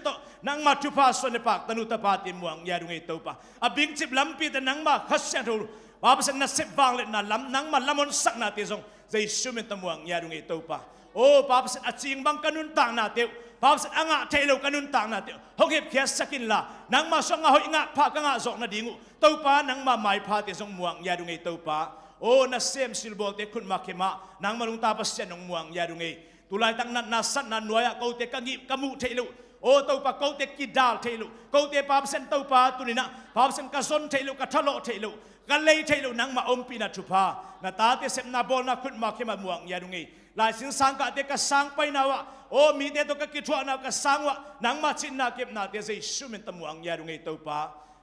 เตนังมาทุพาส่วนในปากตนุตปาติมวงยาดุงไอตัวปะบิงจิบลำปีแต่นังมาขัดเสียงทูปาปสันนัดเสบวางเล็ดนัลำนังมาลำมนสักนาทีทรงใจชุ่มตมวงยาดุงไอตัวปะโอ้ปาปสันอจิงบังกันุนต่างนาเตียวปาปสันอ่างเทโลกันุนต่างนาเตียวหงเห็บเขียสกินละนังมาส่งหอยงะพากงะส่งนาดิงูตัวปานังมาไม่พาเตทรงมวงยาดุงไอตัวปะโอ้นัดเซมซิลโบเตคุณมาเขมานังมาลุงตาปเสียนงมวงยาดุงไอตุลายตั้งนัดนัดสันนัดหน่วยเขาเตกังกิกมูเทโลโอ้ตัวปะเขาเตกิดาลเทโลเขาเตปาปสันตัวปาตุนินะปาปสันกระสนเทโลกระทะโลเทโลกันเลยเทโลนังมาอมปีนัดชุพานาตาเตเสมนาบอลนักขุดมาเขมาม่วงยาดุงไงลายสินสังกัดเตกสังไปนาวะโอ้มีเตตัวกกิจวัตรนากสังวะนังมาชินนาเก็บนาเตใจชุ่มตะม่วงยาดุงไงตัวปา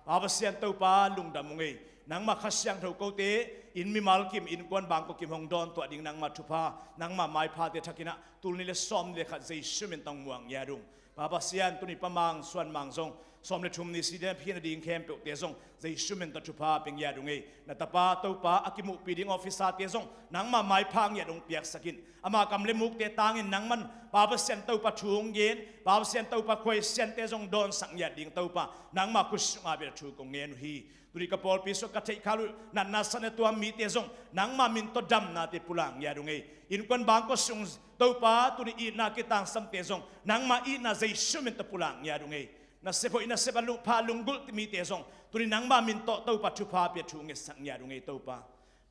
ปาปเสียนตัวปาลุงดำงไงนังมาขัดยังเท่าเขาเตอินมีมาลกิมอินกวนบางก็กิมฮงดอนตัวดิ่งนังมาชุพานังมาไม้พาเตทักินะตุลนิเลสอมเลขัดใจชุ่มตะม่วงยาดุงปาปเสียนตุนิปมังส่วนมังซงสมเด็จชุมนิสิเดนพี่นดีงเข้มเปเตซงใจชุ่มตะชุพาเป็นยาดุงไงนัตปาตัวปาอากิมุปีดิ่งออฟฟิศเตซงนังมาไม้พังยาดุงเปียกสกินอามากำเลมุกเตตางินนังมันปาปเสียนตัวปะชูงเย็นปาปเสียนตัวปะควยเสียนเตซงโดนสังยาดิ่งตัวปานังมาคุชมาเบลชูกงเงินฮีตุริกปอลพิสุกัตเทคาลุนันนาสันตัวมีเตซงนังมามินตดำนาเตปุลังยาดุงไงอินควนบางก็ซุงตัวปาตุริอีนากิตังสัมเตซงนังมาอีนาใจชุ่มตะปุลังยาดุงไงนัสเซฟอินัสเซบลุพาลุงกุลมีเตซงตุรินังมามินโตตัวปัจจุพาเปียชูเงสังยาดุงไงตัวปา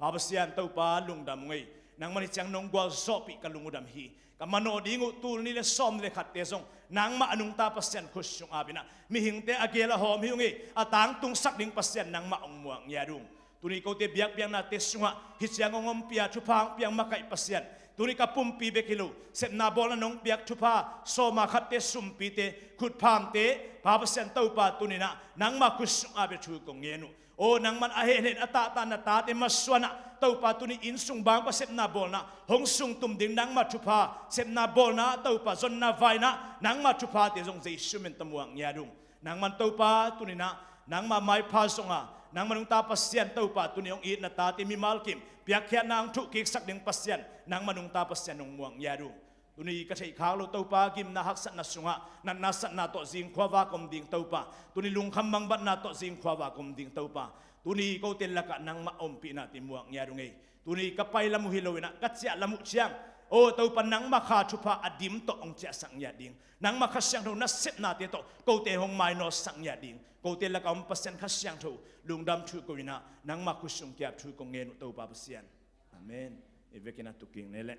ปาปเสียนตัวปาลุงดำไงนังมันจังนงกวาซอปิกลุงดำฮีกับมันโอดิงูตูนี่เลซอมเลขัดเตซงนังมาอนุงตาปเสียนคุชงอาบินะมีหิงเตอเกลหอมหิวไงอาตังตุงสักดิ่งปเสียนนังมาองม่วงยาดุงตุนี่เขาเตบียกเบียงนาเตสุงะฮิตยังงมเปียชุพังเปียงมาไก่ปเสียนตุนี่กับปุ่มปีเบกิลูเสพนาบอลนงเปียกชุพาโซมาขัดเตสุมปีเตขุดพามเตพาปเสียนตัวปาตุนี่นะนังมาคุชงอาเบชูกงเงนุโอ้นังมันอาเห็นอัตตานาตาเตมาสวนะตัวปาตุนี่อินสุงบางก็เสพนาบอลนะหงสุงตุมดิ่งนังมาชุพาเสพนาบอลนะตัวปาจนนาไวนะนังมาชุพาเตจงใจชุ่มตะม่วงยาดุงนังมันตัวปาตุนี่นะนังมาไม้พาสงะนังมันตาปเสียนตัวปาตุนี่องอีนาตาเตมีมาลกิมเปียกแค่นางทุกกิกสักดิ่งปเสียนนังมันตาปเสียนองม่วงยาดุงตุนี่ก็ใช้ข้าวตัวปากิมนาฮักสันนัสุงะนันนัสนาโตจิงขวาวากมดิ่งตัวปาตุนี่ลุงคำบังบัดนาโตจิงขวาวากมดิ่งตัวปาตุนี่เขาเตลกะนังมาอมปีนาติม่วงยาดุงไงตุนี่ก็ไปละมุฮิโลวินะกัจเจละมุเชียงโอ้ตัวปนังมาขาชุพาอดิมโตองเจสังยาดิ่งนังมาขัดเสียงทูนัสเซนาเตโตเขาเตหงไมโนสังยาดิ่งเขาเตละกอมปเสียนขัดเสียงทูลุงดำชูกวินะนังมาคุชุงเกียบชูกงเงินตัวปาปเสียนอาเมนเอเวกินาตุกิงนี่แหละ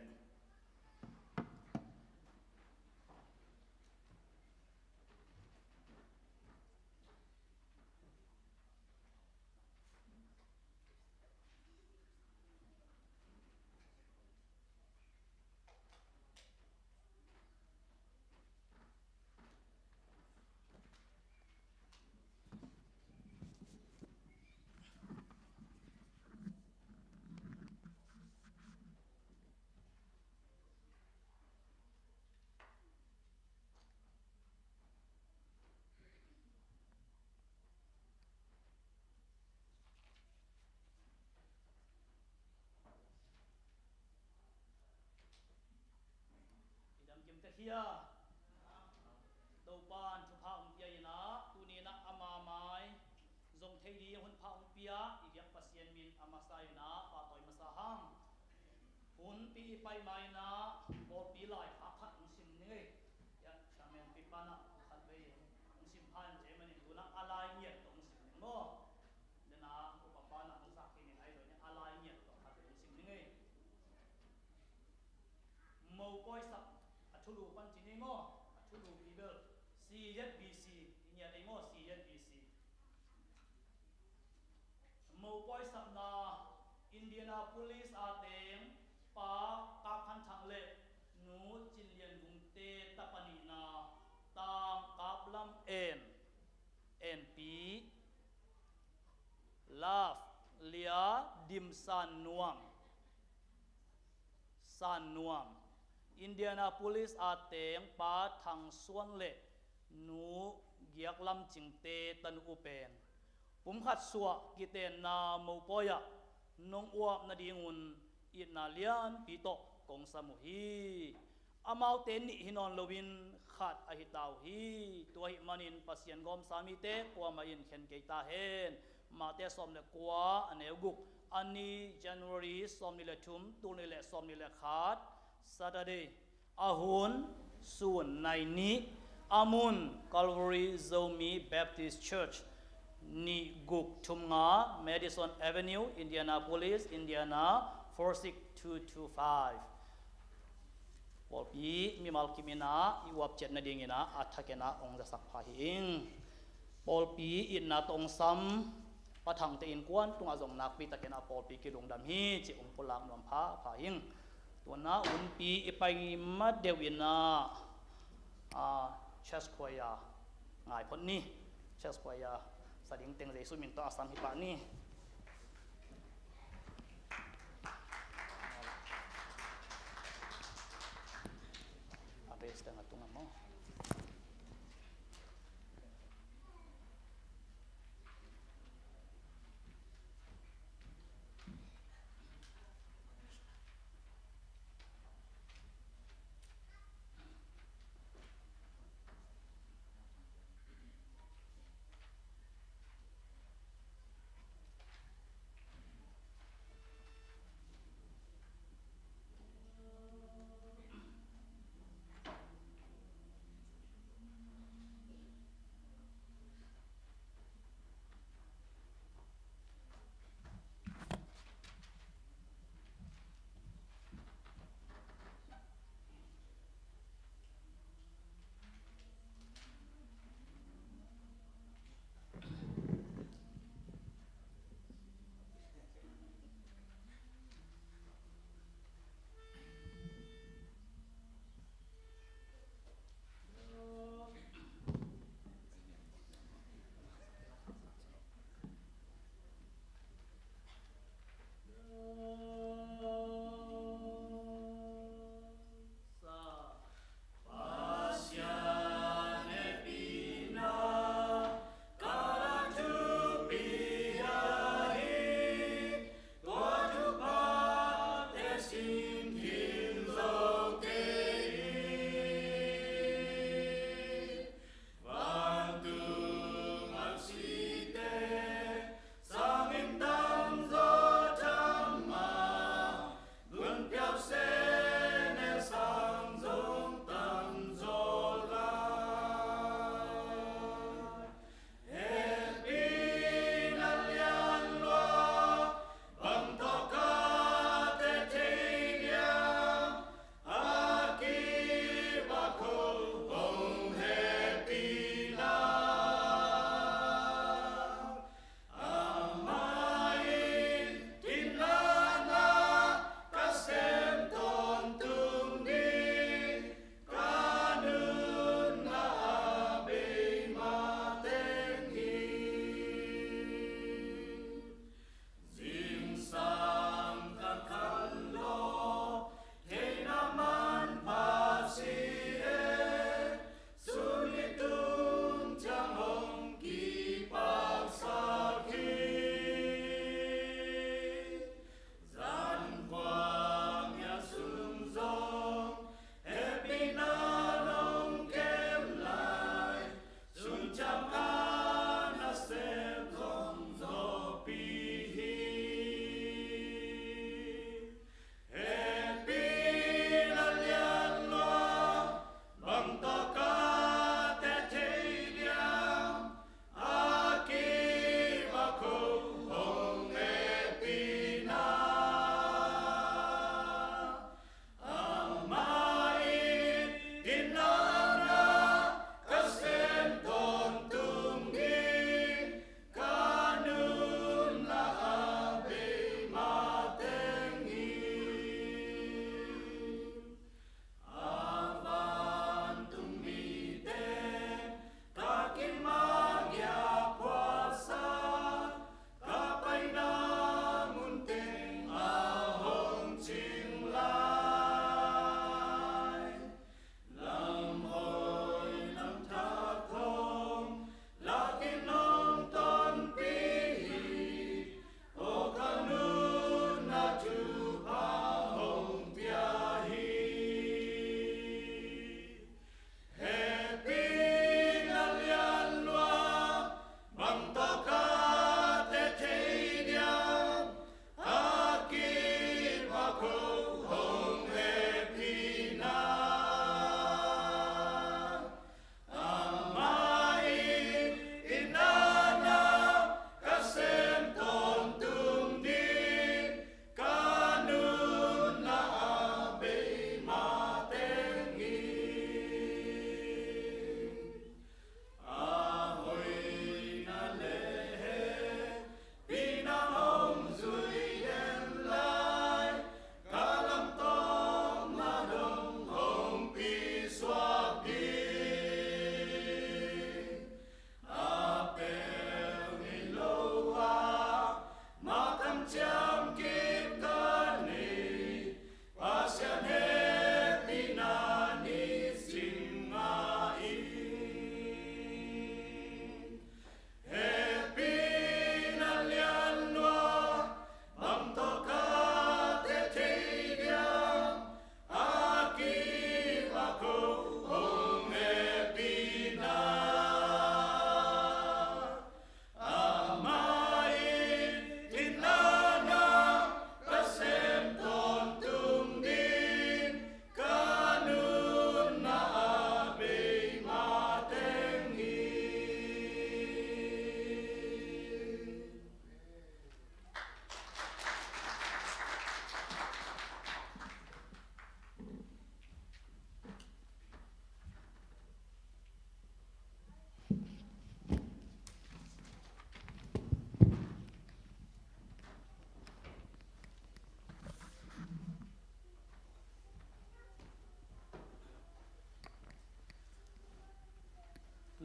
เฮียตัวปานชุพาองเปียนะตุนีนะอามาไม้จงเทดีหุ่นพาองเปียอีกอย่างปัสเซียนมินอามาไซนะปาต่อยมาสาหังหุ่นปีไปไม้นะบอปีลอยพักขัดองสิมนี่ยันชาเมนปีปานะขัดไปองสิมพันเจมันตัวนักอะไรเงียบองสิมโง่เดนะอุปปานะองสักที่นี่ไอ้ตัวนี้อะไรเงียบขัดไปองสิมนี่โม่ก้อยสับชุลูปันจินเองอชุลูบีเบลซีเย็ดบีซีอินยาเองอซีเย็ดบีซีมูปอยสับนาอินเดียนาโพลิสอาเตงปากาคันทังเล่นูจินเลียนบุงเตตะปนีนาตามกาบลัมเอ็นปีลาฟเลียดิมซานนวมอินเดียนาโพลิสอาเตงปาทางส่วนเล่นูเกียกลำจิงเตตันอุเปนปุ่มขัดสัวกิเตนนาโมปอยะนงอวบนาดีงุนอินาเลียนปีโตกงสมุฮี อามาเตนนี่ฮินอนโลวินขาดอหิตาวฮีตัวหิมันินปัสยันกอมสามีเตกัวมาอินเข็นเกตาเฮนมาเตสอมเลกัวอันเอกุกอันนี้ January สอมนิเลทุมตุนิเลสอมนิเลขาด Saturday อาหุนส่วนในนี้อามุน Calvary Zomi Baptist Church นี่กุกทุมงา Madison Avenue Indianapolis Indiana 46225ปอลปีมีมัลกิมินาอีวับเจ็ดนาดีงินะอัฐเกนะองจะสักพาหิงปอลปีอินนาตองซ้ำปะทังเตอินกวนตุงอาจงนักปีตะเกนะปอลปีกิลงดำฮีจิองปุลากนวมพาพาหิงตัวน้าอุนปีอีไปมาเดวินาเชสควายาง่ายพอนี้เชสควายาสดิ่งเต็งเลยสุมินตัวอาสัมฮิปานี่Besta nga tunga mo.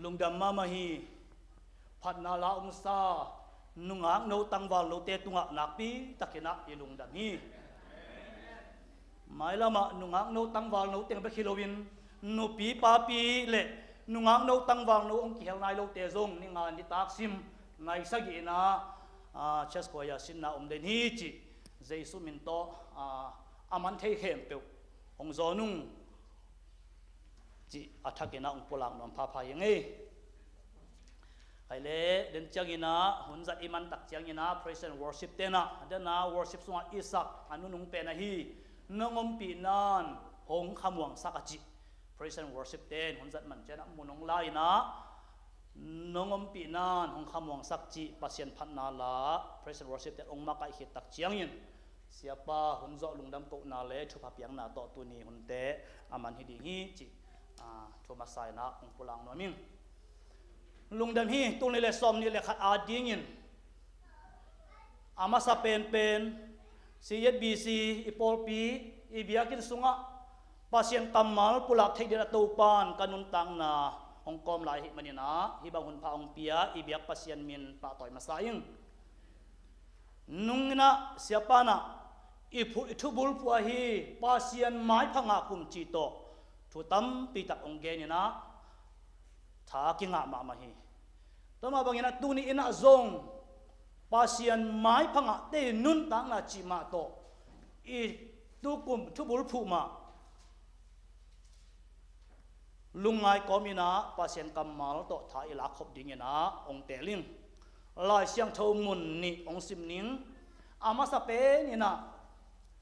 ลุงดำมามาฮีพัดนาลาองซานุงางโนตังวาลโนเตตุงะนักปีตะกินะอีลุงดำฮีหมายละมานุงางโนตังวาลโนเตงไปคิโลวินนุปีปาปีเละนุงางโนตังวาลโนองกิเฮลนายโลเตซงนิงานนิตากซิมนายสกีนาเชสโกยาสินนาเดนฮีจิเจสุมินโตอามันเทเข้มเปียวองจอนุงจีอัฐกินะองปุลังนอมพาพายังไงไอเล่เดินจังอินะหุ่นจัดอิมันตักจังอินะ praise and worship เตนะเดินนา worship ส่วนอิสักอนุนุงเป็นฮีนงอมปีนานหงขมวงสักจิ praise and worship เตนหุ่นจัดมันเจนะมุนงไลนะนงอมปีนานหงขมวงสักจิปัสยันพันนาลา praise and worship เตนองมาไกหิตักจังอินsiapa hunzo lungdam ko na le thupa piang na to tu ni hunte aman hi ding hi chi thoma sai na ong pulang no ming lungdam hi tung le som ni le khat a ding in ama sa pen CBC ipol pi ibiakin sunga pasien kamal pulak thei dira to pan kanun tang na ong kom lai hi manina hi bang hun pha ong pia ibiak pasien min pa toy masaing nungna siapa na itu bul puahi pasien mai phanga kum chi to thu tam pi tak ong ge ni na tha kinga ma ma hi to ma bangina tu ni ina zong pasien mai phanga te nun tang na chi ma to I tu kum thu bul phu ma lungai komina pasien kamal to tha ila khop ding ina ong teling lai siang tho mun ni ong sim ning ama sa pe ni na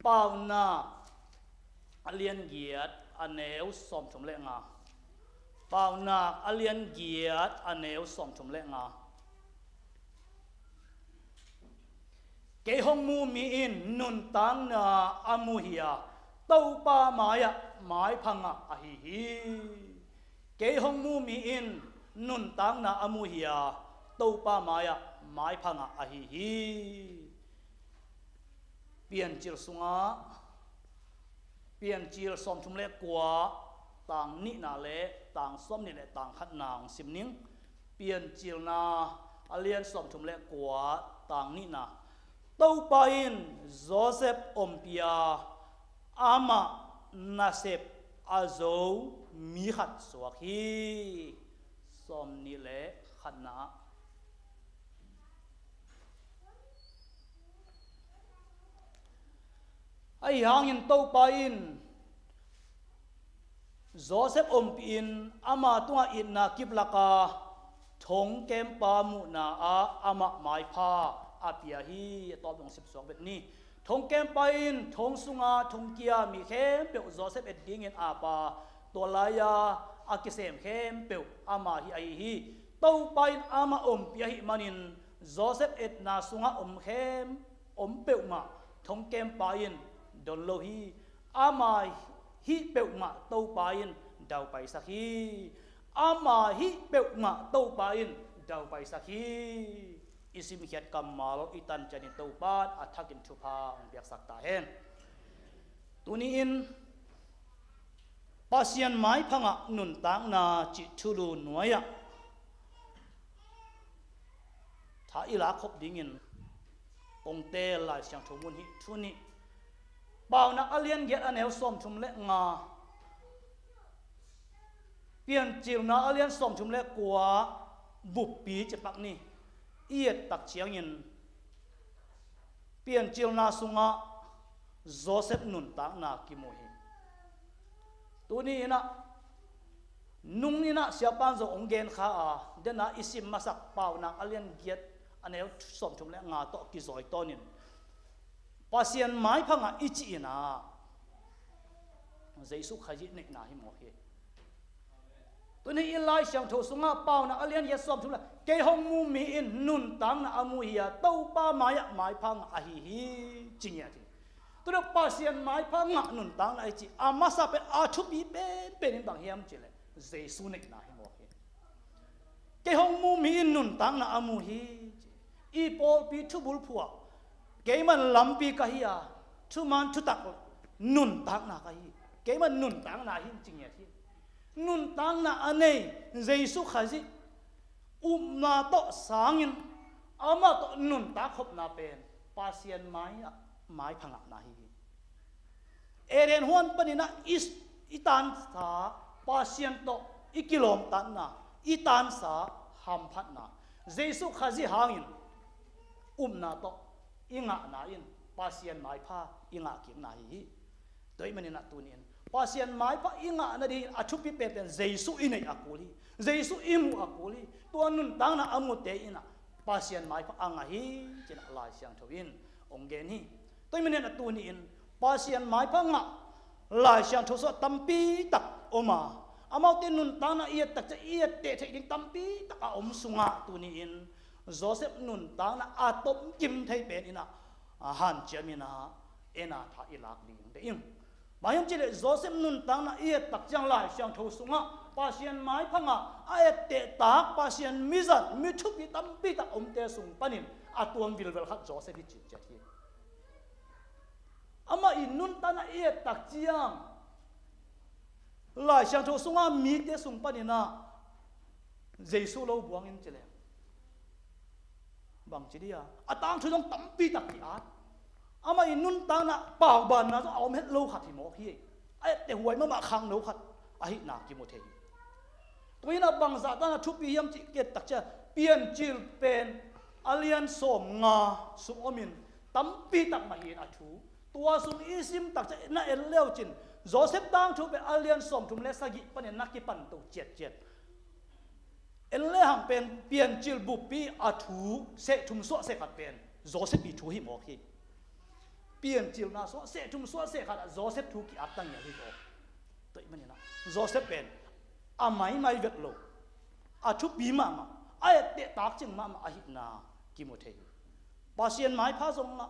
pau na alien giat aneu som thum le nga pau na alien giat aneu som thum le nga ke hong mu mi in nun tang na amu hia tau pa maya mai phanga a hi hi ke hong mu mi in nun tang na amu hia tau pa maya mai phanga a hi hi pian chil sunga pian chil som thum le kwa tang ni na le tang som ni le tang khat nang sim ning pian chil na alien som thum le kwa tang ni na tau pa in Joseph ompia ama nasep azo mi khat suak hi som ni le khat na ai hang in to pa in Joseph ompin ama tunga in na kiplaka thong kem pa mu na ama mai pha apia hi to dong sip sok bet ni thong kem pa in thong sunga thong kia mi khem pe Joseph et ding in apa to laya akisem khem pe ama hi ai hi to pa in ama ompia hi manin Joseph et na sunga khem pe ma thong kem pa in don lo hi ama hi pe ma to pa in dau pai sakhi ama hi pe ma to pa in dau pai sakhi isim hiat kamal itan chani to pat athakin thupa biak sakta hen tuni in pasien mai phanga nun tang na chi thulu nuaya tha ila khop dingin ong te lai siang thomun hi thuni bao na alien get anel som thum le nga pian chil na alien som thum le kwa bup pi che pak ni iet tak chiang in pian chil na sunga Joseph nun tang na ki mo hi tu ni na nung ni na siapan zo ong gen kha a de na isim masak pau na alien get anel som thum le nga to ki zoi tonin pasien mai phanga ichi na Jesu khaji nek na hi mo he tu ni ilai siang tho sunga pau na alien ye som thula ke hong mu mi in nun tang na amu hiya to pa maya mai phang a hi hi chinya thi tu no pasien mai phanga nun tang na ichi amasa pe a thu pi pe nin bang hiam chile Jesu nek na hi mo he ke hong mu mi in nun tang na amu hi i pol pi thu bul phua ke man lampi ka hiya thu man thu tak nun tang na ka hi ke man nun tang na hin chinya thi nun tang na ane Jesus khazi na to sangin ama to nun ta khop na pen pasien mai phanga na hi eren hon panina is itan sa pasien to ikilom tan na itan sa ham phat na Jesus khazi hangin na to inga na in pasien mai pha inga kim na hi toi manina tunin pasien mai pha inga na di athupi pen Jesus inai akuli Jesus imu akuli tuanun tang na amute ina pasien mai pha anga hi china lai siang thawin onggen hi toi manina tunin pasien mai pha nga lai siang tho so tampi tak oma amau tin nun tang na iet tak cha iet te thei ding tampi tak a om sunga tunin Joseph nun tang na atom kim thei pen ina han chamina ena tha ilak ling de im bayam chile Joseph nun tang na iet tak chang lai siang tho sunga pasien mai phanga aet te tak pasien mizan mithu pi tampi tak om te sung panin atuam vilvel khat Joseph hi chi chathi ama in nun tang na iet tak chiang lai siang tho sunga mi te sung panina Jesus lo buang in chile bang chidia atang thujong tampi tak ti at ama in nun tang na pau ban na so om het lo khat hi mo hi ai te huai ma khang no khat a hi na ki mo thei toina bang za ta na thu pi yam chi ket tak cha pian chil pen alien som nga su omin tampi tak ma hi a thu tua sum isim tak cha na el leo chin Joseph dang thu pe alien som thum le sagi panen nakki pan to chet en le hang pen pian chil bu pi a thu se thum so se khat pen Joseph bi thu hi mo khi pian chil na so se thum so se khat Joseph thu ki atang ya hi ko toi mani na Joseph pen a mai vet lo a thu bi ma ai te tak ching ma a hi na ki mo thei pasien mai pha zong na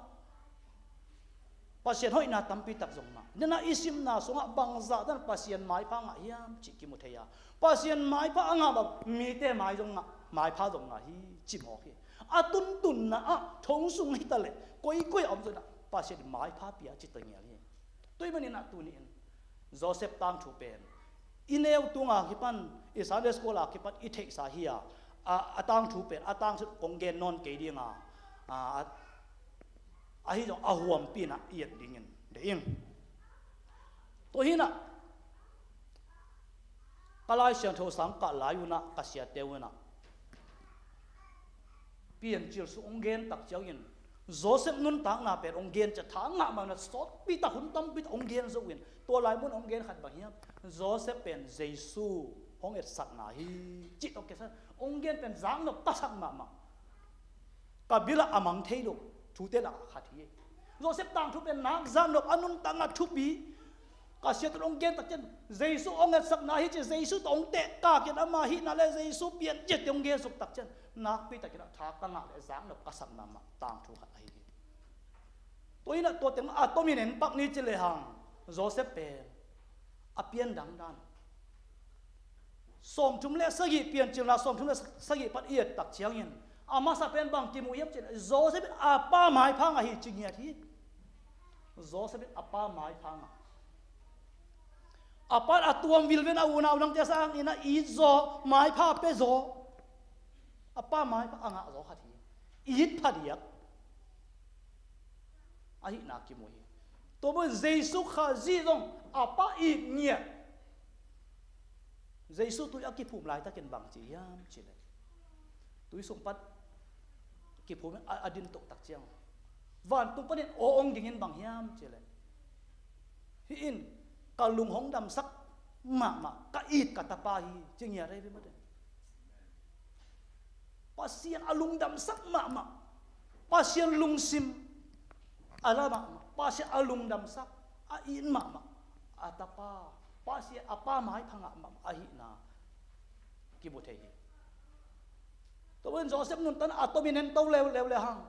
pasien hoi na tampi tak zong ma nena isim na so nga bang za dan pasien mai pha nga hiam chi ki mo thei ya pasien mai pha anga ba mi te mai zong nga mai pha zong na hi chi mo hi a tun na a thong sung hi ta le koi om zo na pasien mai pha pia chi ta ngia ni toi mani na tu ni Joseph tang thu pen ineu tunga ki pan i Sunday school a ki pan i thei sa hi a tang thu pen a tang thu onggen non ke dinga a hi jong a huam pi na iet dingin de ing to hi na kalai siang tho sang ka layu na ka sia tewena pian chil su onggen tak chawin Joseph nun tang na per onggen cha thang nga ma na sot pi ta hun tam pi onggen zo win to lai mun onggen khat ba hiam Joseph pen Jesus hong et sak na hi chi to ke sa onggen pen jang no ta sak ma kabila amang thei lo thu te la khat hi Joseph tang thu pen nak zan no anun tang na thu pi ka sia to onggen tak chen Jesus ong et sak na hi che Jesus tong te ka ke na ma hi na le Jesus pian jet onggen suk tak chen nak pi tak tha ka nga le jang no ka sak na ma tang thu khat ai hi toina to tem a to minen pak ni chile hang Joseph pen a pian dang dan som thum le sagi pian chil na som thum le sagi pat iet tak chiang in ama sa pen bang ki mu yep chen Joseph a pa mai phang a hi chingya thi Joseph a pa mai phang a pa atuam vilven a una unang te sang ina I zo mai pha pe zo a pa mai pha anga zo kha thi it phadiak a hi na ki mu hi to bo Jesus kha ji dong a pa I nia Jesus tu a ki phum lai ta ken bang chi yam chi le tui sung pat ki phum adin tok tak chiang van tu panin o ong dingin bang hiam chi le hi in ka lung hong dam sak ma ka it ka ta pa hi ching ya re be pasien alung dam sak ma pasien lung sim ala ma pasien alung dam sak a in ma atapa pasien apa mai phanga ma a hi na ki bo thei to wen Joseph nun tan atominen to le hang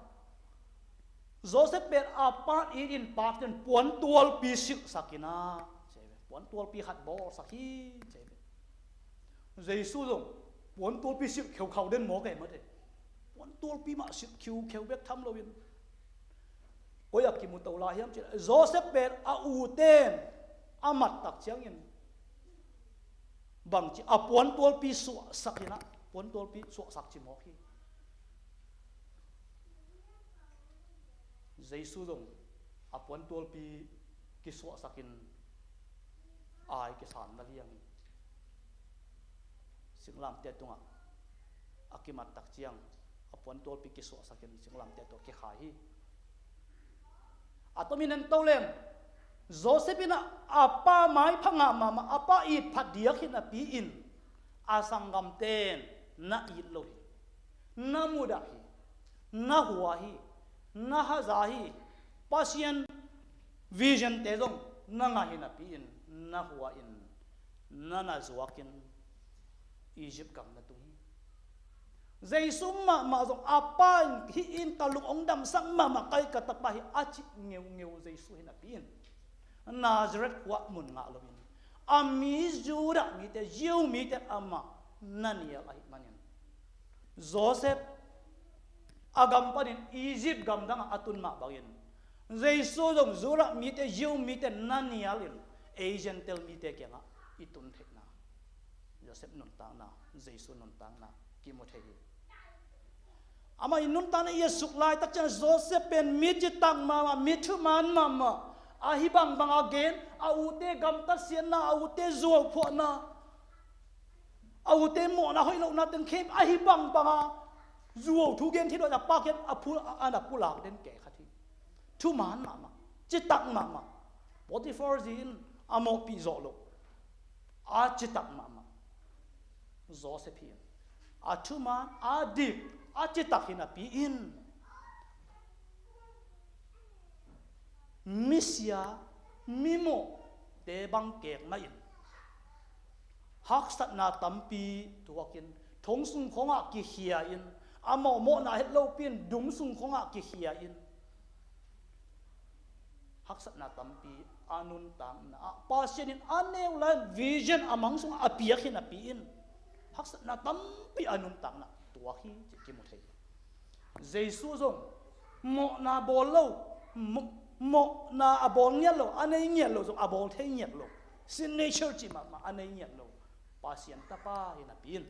Joseph ber apa in pak ten puan tual pi sik sakina chebe puan tual pi khat bo sakhi chebe Jesus dong puan tual pi sik kheu den mo ke ma de puan tual pi ma sik kheu bek tham lo win koyak ki mu to la hiam che Joseph ber a u ten amat tak chiang in bằng chỉ apuan tuol pi suwa sakina puan tuol pi suwa sak chi mo hi Giêsu dong apuan tuol pi ki suwa sakin ai ki san na liang singlam te tunga akimat tak chiang apuan tuol pi ki suwa sakin singlam te to ki khai hi atomin tolem Josephina apa mai phanga mama apa I phadia khina pi in asangam ten na I lo hi na muda hi na huwa hi na haza hi pasien vision te dong na nga hina pi in na huwa in na zuakin Egypt kam na tu hi Giêsu ma dong apa hi in kalung ong dam sang ma kai ka takpa hi achi ngeu Giêsu hina pi in Nazareth wa mun nga lovin ami jura mi te jiu mi te ama nania ai manin Joseph agam panin Egypt gam dang atun ma bagin Giêsu dong jura mi te jiu mi te nania lin Asian tel mi te kenga itun thekna Joseph nun ta na Giêsu nun ta na ki mo thei ama inun ta na Yesu lai tak chan Joseph pen mi chi tang ma mi thu man ma ahibang bang again aute gamta sian na aute zuaw pho na aute mo na hoi lo na ten khem ahibang bang zuaw thu gen thi do na paket apu ana pulak den ke khathi thu man ma chitak ma Potiphar zin amo pi zo lo a chitak ma Josephine a thu man a dik a chitak hina pi in Misia mimo te bang kek ma in hak sat na tampi tuakin thong sung khonga ki hia in amo mo na het lo pin dum sung khonga ki hia in hak sat na tampi anun tang na pasien in aneu la vision amang sung apia khin api in hak sat na tampi anun tang na tuahi ki mu thei Giêsu zong mo na bolo mo na abol nyat lo anei nyat lo zong abol thei nyat lo sin nature chi ma anei nyat lo pasien ta pa hina pin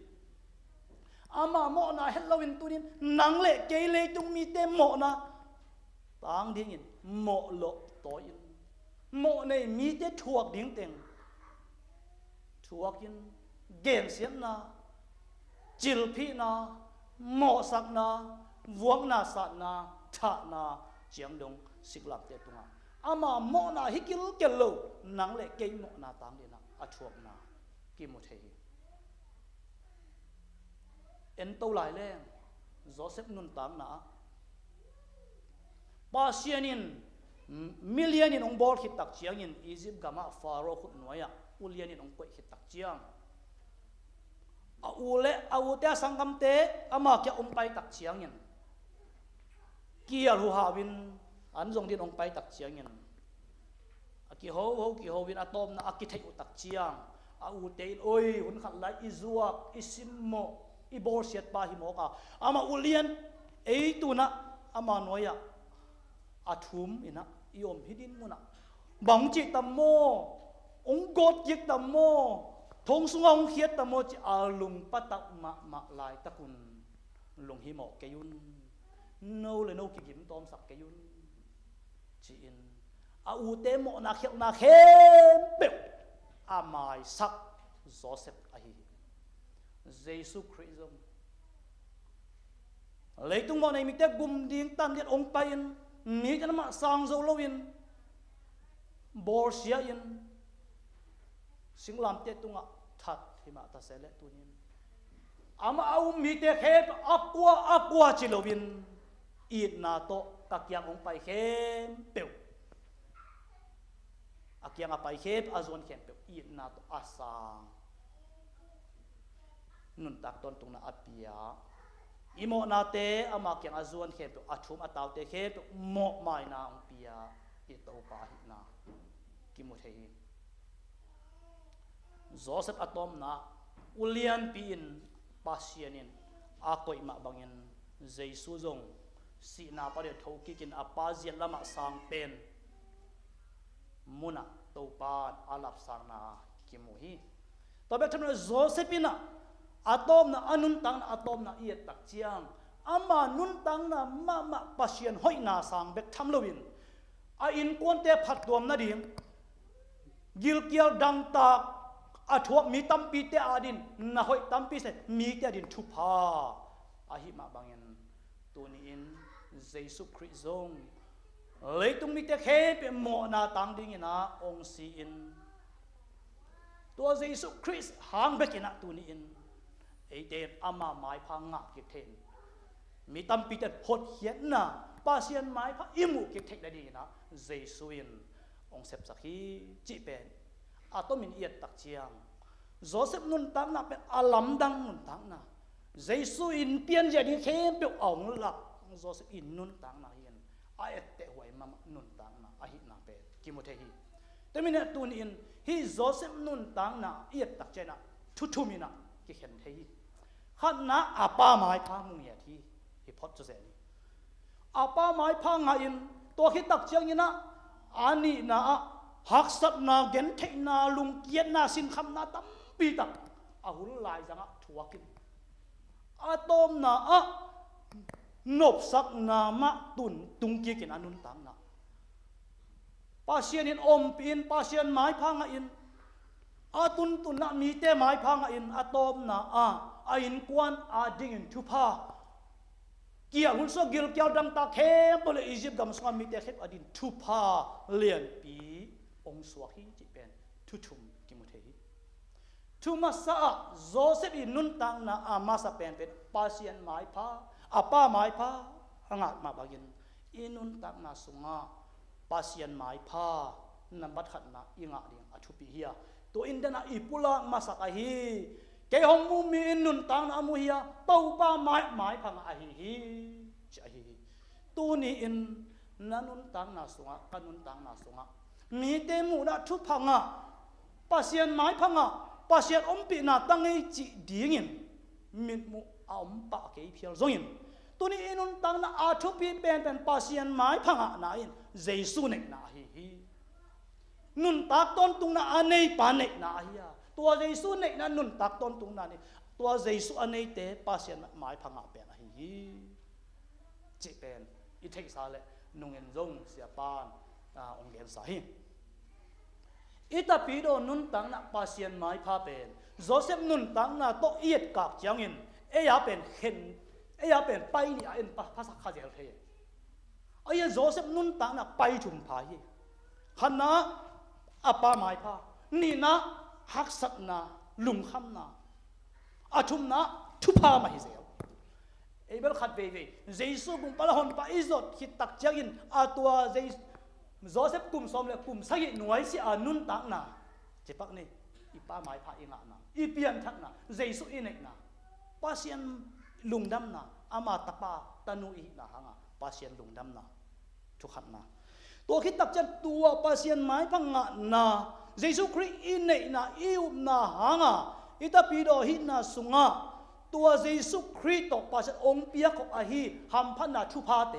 ama mo na hello in tunin nang le ke le tung mi te mo na tang ding in mo lo to in mo nei mi te thuak ding teng thuak in gen sian na chil phi na mo sak na vuang na sat na tha na chiang dong siklap te tunga ama mo na hikil kello nang le ke mo na tang le na athuak na ki mo thei en to lai le Joseph nun tang na pasianin millionin ong bol hit tak chiang in Egypt gama Pharaoh khut noya ulianin ong koi hit tak chiang a ule a ute sangam te ama kya ong pai tak chiang in kia ru hawin an zong din ong pai tak chiang in aki ho ki ho win atom na aki thei utak chiang a u te oi hun khat lai izuak isimmo ibor siat pa hi mo ka ama ulian ei tu na ama noya athum ina iom hidin muna bang chi tammo ong got yek tammo thong sungong khiat tammo chi alung patak ma lai takun lung hi mo kayun no le no ki gim tom sak kayun chi in a u te mo na khel na khem pe amai sak Joseph ahi Giêsu Christ leitung mo nei mi te gum ding tan dit ong pain mi kan ma sang zo lowin bor sia in singlam te tunga that hima ta sele tunin ama au mi te khep aqua chi lowin it na to kakyang ong pai khem pe akyang apai khep azon khem pe it na to asang nun tak ton tung na apia imo na te ama kyang azon khem pe athum ataw te khep mo mai na ong pia ki to pa hi na ki mu thei Joseph atom na ulian pin pasianin akoi ma bangin Giêsu zong si na pare thoki kin apazian lama sang pen muna to pan alap sang na ki mu hi ตัวแบบทำไมโจเซฟินะอะตอมนะอนุนตังนะอะตอมนะเอียตักเจียงอามานุนตังนะมาปัสเซียนห้อยนาสังเบกทำลวินอินกวนเตะผัดตัวนาดิมกิลเกียวดังตากอาทวมีตัมปีเตอาดินนะห้อยตัมปีเสมีเตอาดินทุพาหิมาบางยันตัวนี้อินเยซูคริสต์ทรงเลยตุงมีเตเคเป็นโมนาตังดิ่งนะองค์ซีอินตัวเยซูคริสต์หางเบกินะตัวนี้อินไอเดนอามาหมายพังงะกิเทนมีตัมปีเตหดเหียนนะปาเซียนหมายพังอิมุกิเทกได้ดีนะเยซูอินองเซปสักฮีจีเป็นอาตมินเอียดตักเจียงโจเซฟนุนตังนะเป็นอาลัมดังนุนตังนะเยซูอินเปียนเจดีเข้มเปียวอ่องหลักโจเซฟอินนุนตังนะเฮียนอาเอตเตหวยมานุนตังนะอาหินาเป็นกิโมเทฮีแต่มินเนี่ยตุนอินฮีโจเซฟนุนตังนะเอียดตักเจนะทุมินะกิเข็นเทฮีขันนะอาป้าหมายพามุงเอียทีฮิพอดจุเซนีอาป้าหมายพางอินตัวคิดตักเจียงยินะอันนี้นะหักสัตนาเกนเทนาลุงเกียนนาสินคำนาตั้มปีตักอาหุลลายจังทัวกินอาตอมนะนบสักนามะตุงเกียกินอนุนตังนะปาเซียนินอมปีนปาเซียนไม้พังอินอาตุนนะมีเตไม้พังอินอาตอมนะอินกวนดิ่งอินทุพาเกี่ยวหุ่นโซกิลเกี่ยวดังตาเข้มบริอียิปต์กำสงมีแต่เข็บอดินทุพาเลียนปีองสวาฮีจิเป็นทุมกิมุเทฮีทุมาสะโจเซฟอินุนตังนะมาสเป็นปาเซียนไม้พาป้าไม้พางัดมาบากินอินุนตังนะสุงาปาเซียนไม้พานับบัดขัดนะอิงะเดียงอชุปีเฮียตัวอินเดนะอิปุละมาสักฮีเกี่ยวมุมีนุนตังนามุฮียเต้าป้าไม้พังอาฮีใช่ตัวนี้อินนันุนตังนาสุงะกันุนตังนาสุงะมีเตมูนะทุพังะปัสเซียนไม้พังะปัสเซียนอมปีนาตั้งไอจีดีงินมิดมูอมปะเกี่ยวเพียรซงินตัวนี้อินุนตังนาอาทุปีเป็นปัสเซียนไม้พังะนาอินเจสุเนกนาฮีนุนตักต้นตุงนาอันในปานเนกนาฮีตัวเยซูเนกนั้นนุนตักต้นตุงนานี่ตัวเยซูอันในเตะปาเซียนหมายพังอาเป็นอะไรจีเป็นอิเทกซาเลนุงเงินจงเสียปานองเลียนสาหิอิตาปีโดนุนตังนะปาเซียนหมายพาเป็นโจเซฟนุนตังนะโตเอียดกากจังอินยาเป็นเห็นยาเป็นไปนี่อินภาษาคาเจลเทโจเซฟนุนตังนะไปจุมพายขณะป้าหมายพานี่นะหักสัตนาลุงคำนาชุมนะทุพามาฮิเซลเบลขัดเวเจสุกุมปะละหอนปะอิจดคิดตักเจียกินตัวโจเซฟกุมสมเลกุมสักหน่วยสินุนตักนาเจ็บปักนี่ป้าหมายพาอิงะนาเปียนทักนาเจสุอินเอกนาปาเซียนลุงดำนามาตะปาตานุอีนาหางปาเซียนลุงดำนาทุกขัดนาตัวคิดตักเจียตัวปาเซียนหมายพังงะนาเยซูคริสต์อินเนนะอิวนาหางะอิตาปีโดหินาสุงะตัวเยซูคริสต์ตกปัสองเปียของอาฮีหัมพันนาชุพาเต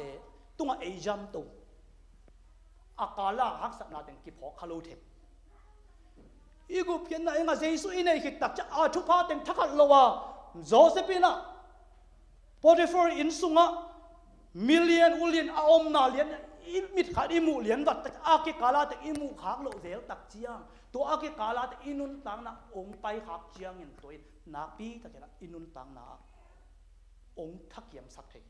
ตุงเอจัมตุอากาลาหักสักนาเต็งกิพอคาลูเทอีกูเพียนนะเองเยซูอินเนคิดตักจะชุพาเต็งทักขัดโลวาโจเซฟินะโปรติฟอร์อินสุงะมิลเลียนอุเลียนอาอมนาเลียนอิมิดขาดอิมูเลียนวัดแต่อาเกกาลาแต่อิมูขากโลเซลตักเจียงตัวอาเกกาลาแต่อินุนตังนะองไปขากเจียงเงินตัวนักปีแต่แค่อินุนตังนะองทักเยี่ยมสักที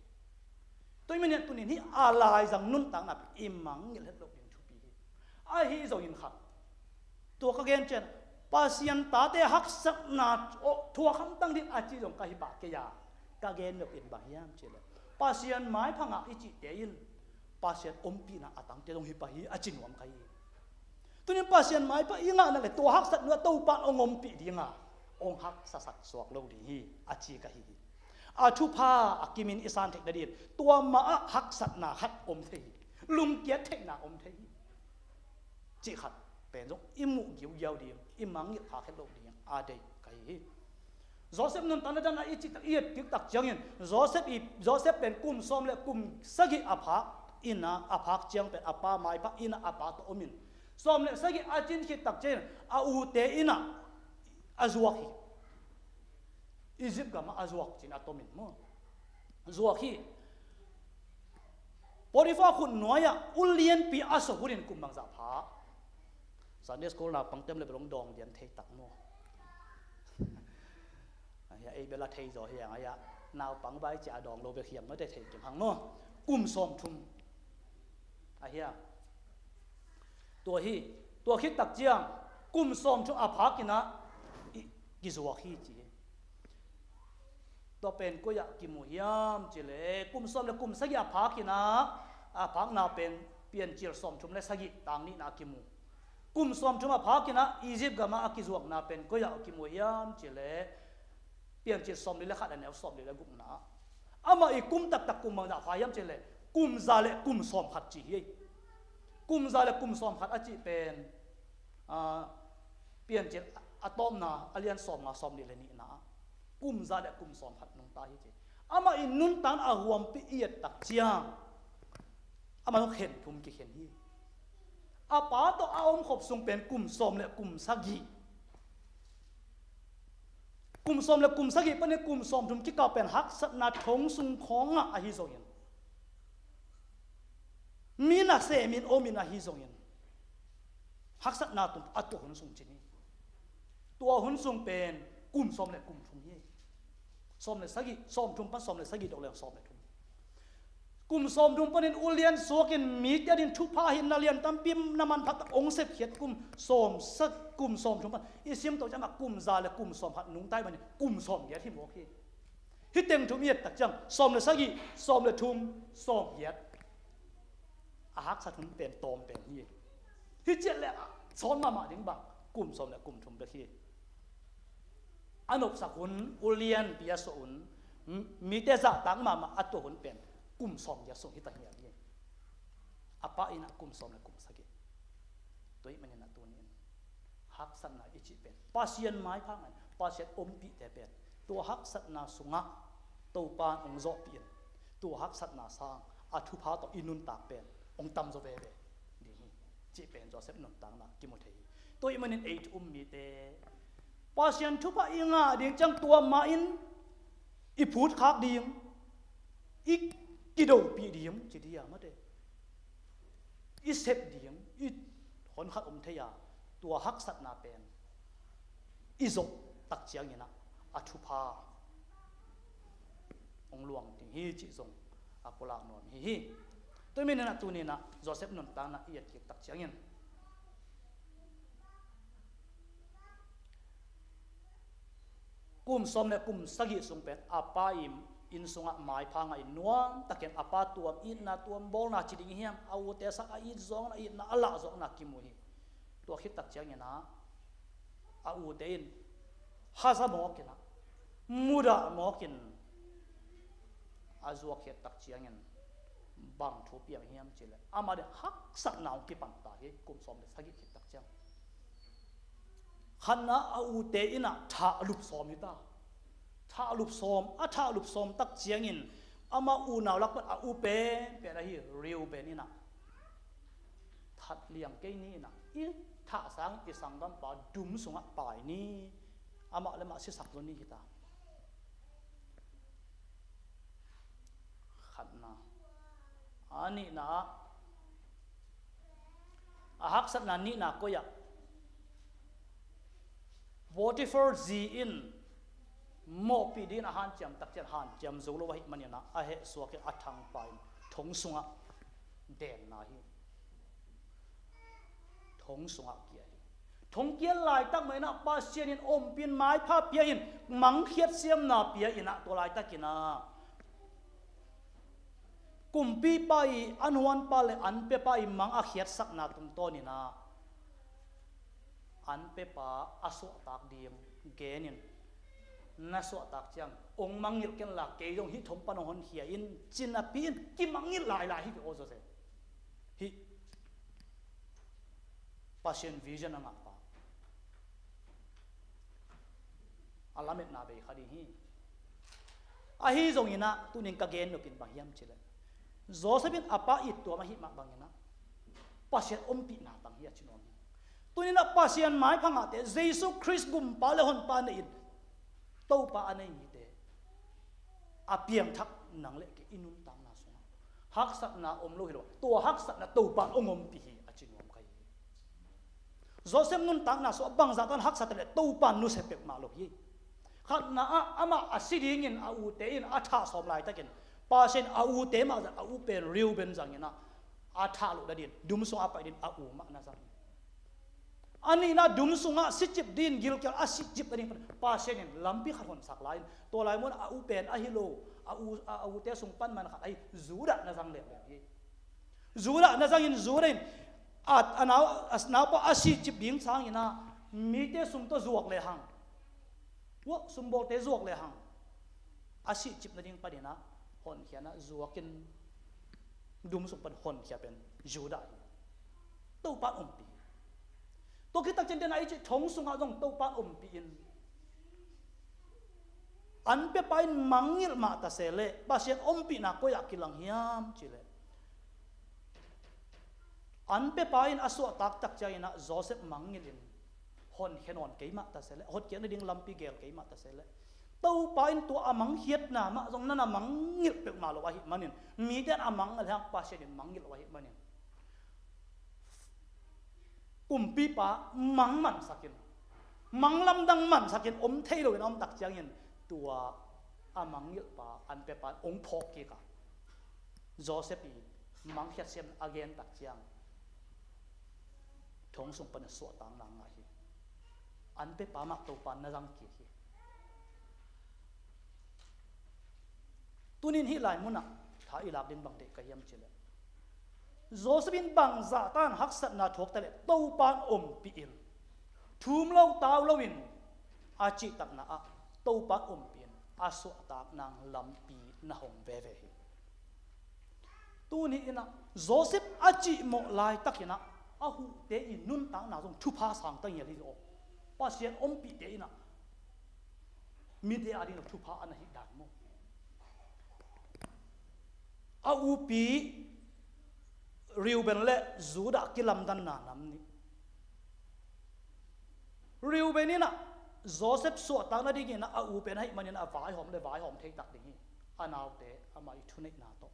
ตัวมันเนี่ยตัวนี้อะไรจังนุนตังนะอิมังเงินเล็ดโลกยังชุบปีฮิโซยินขัดตัวก็เกณฑ์เช่นปาเซียนตาเตหักสักนาทัวคำตั้งที่อาจีจงกะฮิบะเกียกะเกณฑ์เป็นบางอย่างเช่นปาเซียนไม้พังอิจิเตยินปาเซียนอมปีนะตังเตลงฮิปะฮีอาจินวมไกตัวนี้ปาเซียนไม้ปะอิงะนั่นแหละตัวหักสัตว์เนื้อตู้ปานองมปีดีงะองหักสัตสวกโลดีฮีอาจีกะฮีชุพากิมินอิสานเทคดาดีตัวมาหักสัตนาหักอมเทฮีลุมเกียเทนาอมเทฮีจีขัดเป็นจงอิมุกิวยาวดีอิมังยิพาเขโลดีอาเดกะฮีโจเซฟนุนตันนั้นอิจิตเอียดกิกตักจังยินโจเซฟเป็นกุมซ้อมและกุมสกิอาภาอินะอาภาเจียงเป็นอาปาไม้พระอินะอาปาโตอมินซ้อมและสกิอาจินคิดตักเจนอูเตอินะ azuak hi Egypt gama azuak chin atomin mo zuak hi Potiphar khun noya ulien pi aso hurin kumbang za pha Sunday school na pangtem le belong dong dian thei tak mo ya ei bela thei zo hiang aya naw pang bai cha dong lo be khiam no te thei kim hang mo kum som thum a hiya tua hi tak chiang kum som thum a pha kina ki zuak hi chi to pen ko ya ki mu hiam chi le kum som le kum sagi a pha kina a phang na pen pian chir som thum le sagi tang ni na ki mu kum som thum a pha kina Egypt gama a ki zuak na pen ko ya ki mu hiam chi le pian chir som le khat an el som le guk na ama I kum tak tak kum mang da pha hiam chi le kum za le kum som khat chi hi kum za le kum som khat a chi pen pian chir atom na alian som na som ni le ni na kum za le kum som khat nong ta hi chi ama in nun tan a huam pi iet tak chiang ama no khen thum ki khen hi a pa to a om khop sung pen kum som le kum sagi kum som le kum sagi pane kum som thum ki ka pen hak sat na thong sung khong a hi zo yin mina se min o mina hi zo yin hak sat na tum atu hun sung chi ni tua hun sung pen kum som le kum thum hi som le sagi som thum pa som le sagi dok le som le thum kum som thum panin ulian sokin mi ta din thu pha hin na lian tam pim naman phat ong sep khiat kum som sak kum som thum pan isim to chama kum za le kum som hat nung tai ban kum som ya thi mo khi hi teng thum yet tak chang som le sagi som le thum som yet a hak sa thum pen tom pen hi hi chet le son ma ding ba kum som le kum thum be khi anop sakun ulian pia so un mi te za tang ma atu hun pen kum som ya so hita hiya ni apa ina kum som le kum sagi toi manin atunin hak san na ichi pen pasien mai phang pasien om pi te pen to hak sat na sunga to pan ong zo pi to hak sat na sang athu pha to inun tak pen ong tam zo ve ve ni chi pen Joseph nun tang na ki mo thei toi manin 8 mi te pasien thu pa inga ding chang tua ma in I phut khak ding I ki do pi ding chi dia ma de I sep ding I hon khat theya tua hak sat na pen I zo tak chiang ina athu pha ong luang ting hi chi zong apola non hi tôi mình na tu ni na Joseph non ta na iet ki tak chiang in kum som le kum sagi sung pet apa im in sunga mai phanga in nuam taken apa tuam in na tuam bol na chiding hiam au te sak a in zong na in na ala zong na ki mu hi to khit tak chiang ina a u te in haza mo kina muda mo kin azua khit tak chiang in bang thu piang hiam chile ama de hak sak naw ki pan ta hi kum som le sagi khit tak chiang khana a u te ina tha lup som ni ta tha lup som a tha lup som tak chiang in ama u naw lak a u pe na hi riu pe ni na that liang ke ni na I tha sang I sang dam pa dum sunga pai ni ama le ma si sak lo ni kita khana ani na a hak sat na ni na ko ya Potiphar zi in mo pi din a han cham tak chen han cham zo lo wa hi mania na a he so ke athang pai thong sunga den na hi thong sunga kia hi thong kia lai tak mai na pa sian in om pin mai pha pia in mang khiat siam na pia ina to lai takina kumpi pai anhuan pa le an pe pai mang a khiat sak na tum to ni na an pe pa aso tak diem genin na so tak chang ong mangil ken la ke yong hi thom pan hon hia in chin a pin ki mangil lai lai hi o zo se hi passion vision anga pa alamet na be khadi hi a hi zong ina tunin ka gen no pin ba hiam chile Josephin apa it to ma hi ma bangina pasien om pi na tang hi chinon ตัวนี้นะปัสยันไม้พังอาเตเยซูคริสต์กุมปาเลหอนปาเนอินโตปาอันนี้เตอาเปียงทักนังเล็กอินุนตังนาสงฮักสักนาอมโลหิโลตัวฮักสักนาโตปาองอมปีฮีอาจินวมใครโจเซฟนุนตังนาสบังจัตันฮักสักเลโตปานุเสเปกมาโลฮีขัดนาอามาอาศิริงินอาอูเตอินอาท่าสอมลายตะกินปาเชนอาอูเตมาจากอาอูเป็นริวเป็นจังยินะอาท่าลุดดินดุมสงอาไปดินอาอูมานาจังอันนี้นะดุมสุงะสิจิบดินกิลเกลอาสิจิบอันนี้ป้าเชนินลำปีขัดหนสักลายตัวลายมันอาอูเป็นอาฮิโลอาอูเตสุงปันมันขัดไอจูระนะจังเล็บเลยจูระนะจังยินจูระอันเอาป้าอาสิจิบดิ้งสังยินะมีเตสุงตัวจวกเลยหังวะสมบูรณ์เตจวกเลยหังอาสิจิบนั่นเองประเด็นนะหนเขียนนะจวกินดุมสุงปันหนเขียเป็นจูระตัวป้าปีตัวคิดตั้งใจในที่ทงสุงอาจงตัวปานปีนอันเป็นไปมังยิลมาตาเสเลภาษาปีนักก็อยากกิลังยามจิเลอันเป็นไปอาสวตักตักใจนะโจเซฟมังยิลินหอนเขนอนเกี่ยมาตาเสเลหดเกี่ยนดิ่งลำปีเกลเกี่ยมาตาเสเลตัวไปตัวอามังเฮียดนะมาตรงนั้นอามังยิลเป็นมาลวะหิมันินมีแต่อามังอะไรฮะภาษาดินมังยิลวะหิมันินกุมปีป้ามังมันสักินมังลำดังมันสักินเทโลวินตักเจียงยินตัวอามังยิลป้าอันเปปานองพอกกีกาโจเซฟีมังเฮียเซมอเกนตักเจียงทงสุงปันสวดตังนางอาฮีอันเปป้ามักตัวปานนรังกีฮีตุนินฮิไลมุนะถ้าอิลาบดินบังเด็กก็ยังเจริญโจเซฟินบังซาตันฮักษณะทกตะเลตัวปานปีอินทุ่มเล่าตาวเล่าวินอาจิตักนะตัวปานปีอินอาสวตากนางลำปีนะหงเวเวฮีตัวนี้นะโจเซฟอาจิโมลายตักนะอาหูเตอินนุนตังนาจงทุพาสังตั้งอย่างนี้โอปัสเซียนปีเตอินะมีเดียอาดินทุพาอันหิดานโมอาอูปีริวเบนเล่จูดากิลัมดันนานำนี้ริวเบนนี่นะโจเซฟสวดตางนาดีกินะอูเป็นให้มันนี่นะวายหอมเลย วายหอมเทตักดิ่งอันเอาเตะอามาอิทุนนาโต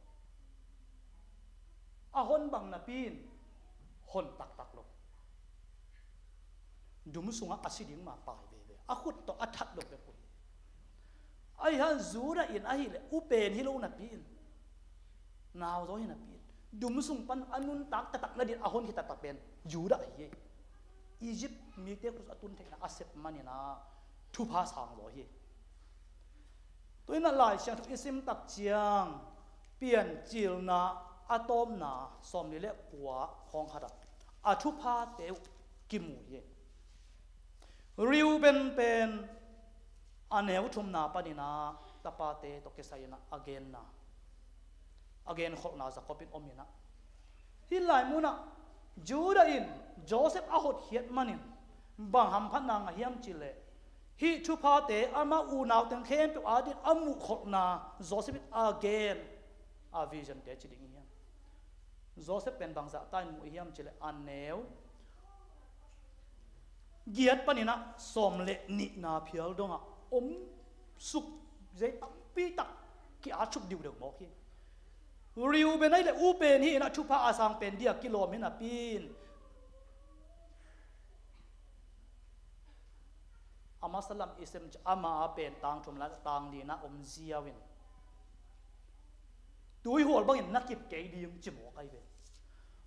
หนบังนาปีนหนตักลงดุมสุงอาศิดิ่งมาปายเบเบขุดตอทัดลงไปคุยไอ้ฮะจูดาอินไอ้เลยอูเป็นฮิโลนาปีนนาวโซฮินาปีนดุมสุงปันอนุนตักตักนาดินหนที่ตักเป็นยูดาเฮอียิปต์มีเตคุสอตุนเทนะอาเซปมันนี่นะทุพาสังโลเฮตัวนั้นหลายเสียงทุกอิสิมตักเจียงเปลี่ยนจิลนาอะตอมนาสมนิเลกัวของขดับอาทุพาเตวกิมูเฮริวเป็นอันเหวทุมนาปานินาตาปาเตตกเกสัยนะอเกนนาagain khol na za kopin omina hilai muna juda in joseph ahot hiat manin bang ham phan na nga hiam chile hi thu pha te ama u naw teng khem pe adin amu khol na joseph again a vision te chiding hiam joseph pen bang za tai mu hiam chile aneu giat panina somle ni na phial donga suk zai tam pi tak ki a chup diu de mo khiริวเป็นไงเลยอูเป็นฮีนะชุพาอาสังเป็นเดียกิโลเมตรปีนอามาสลัมอิสมอามาเป็นต่างชมละต่างดีนะเซียวินดูหัวบางอย่างนักเก็บเก๋ดีจิ๋มหัวไก่เป็น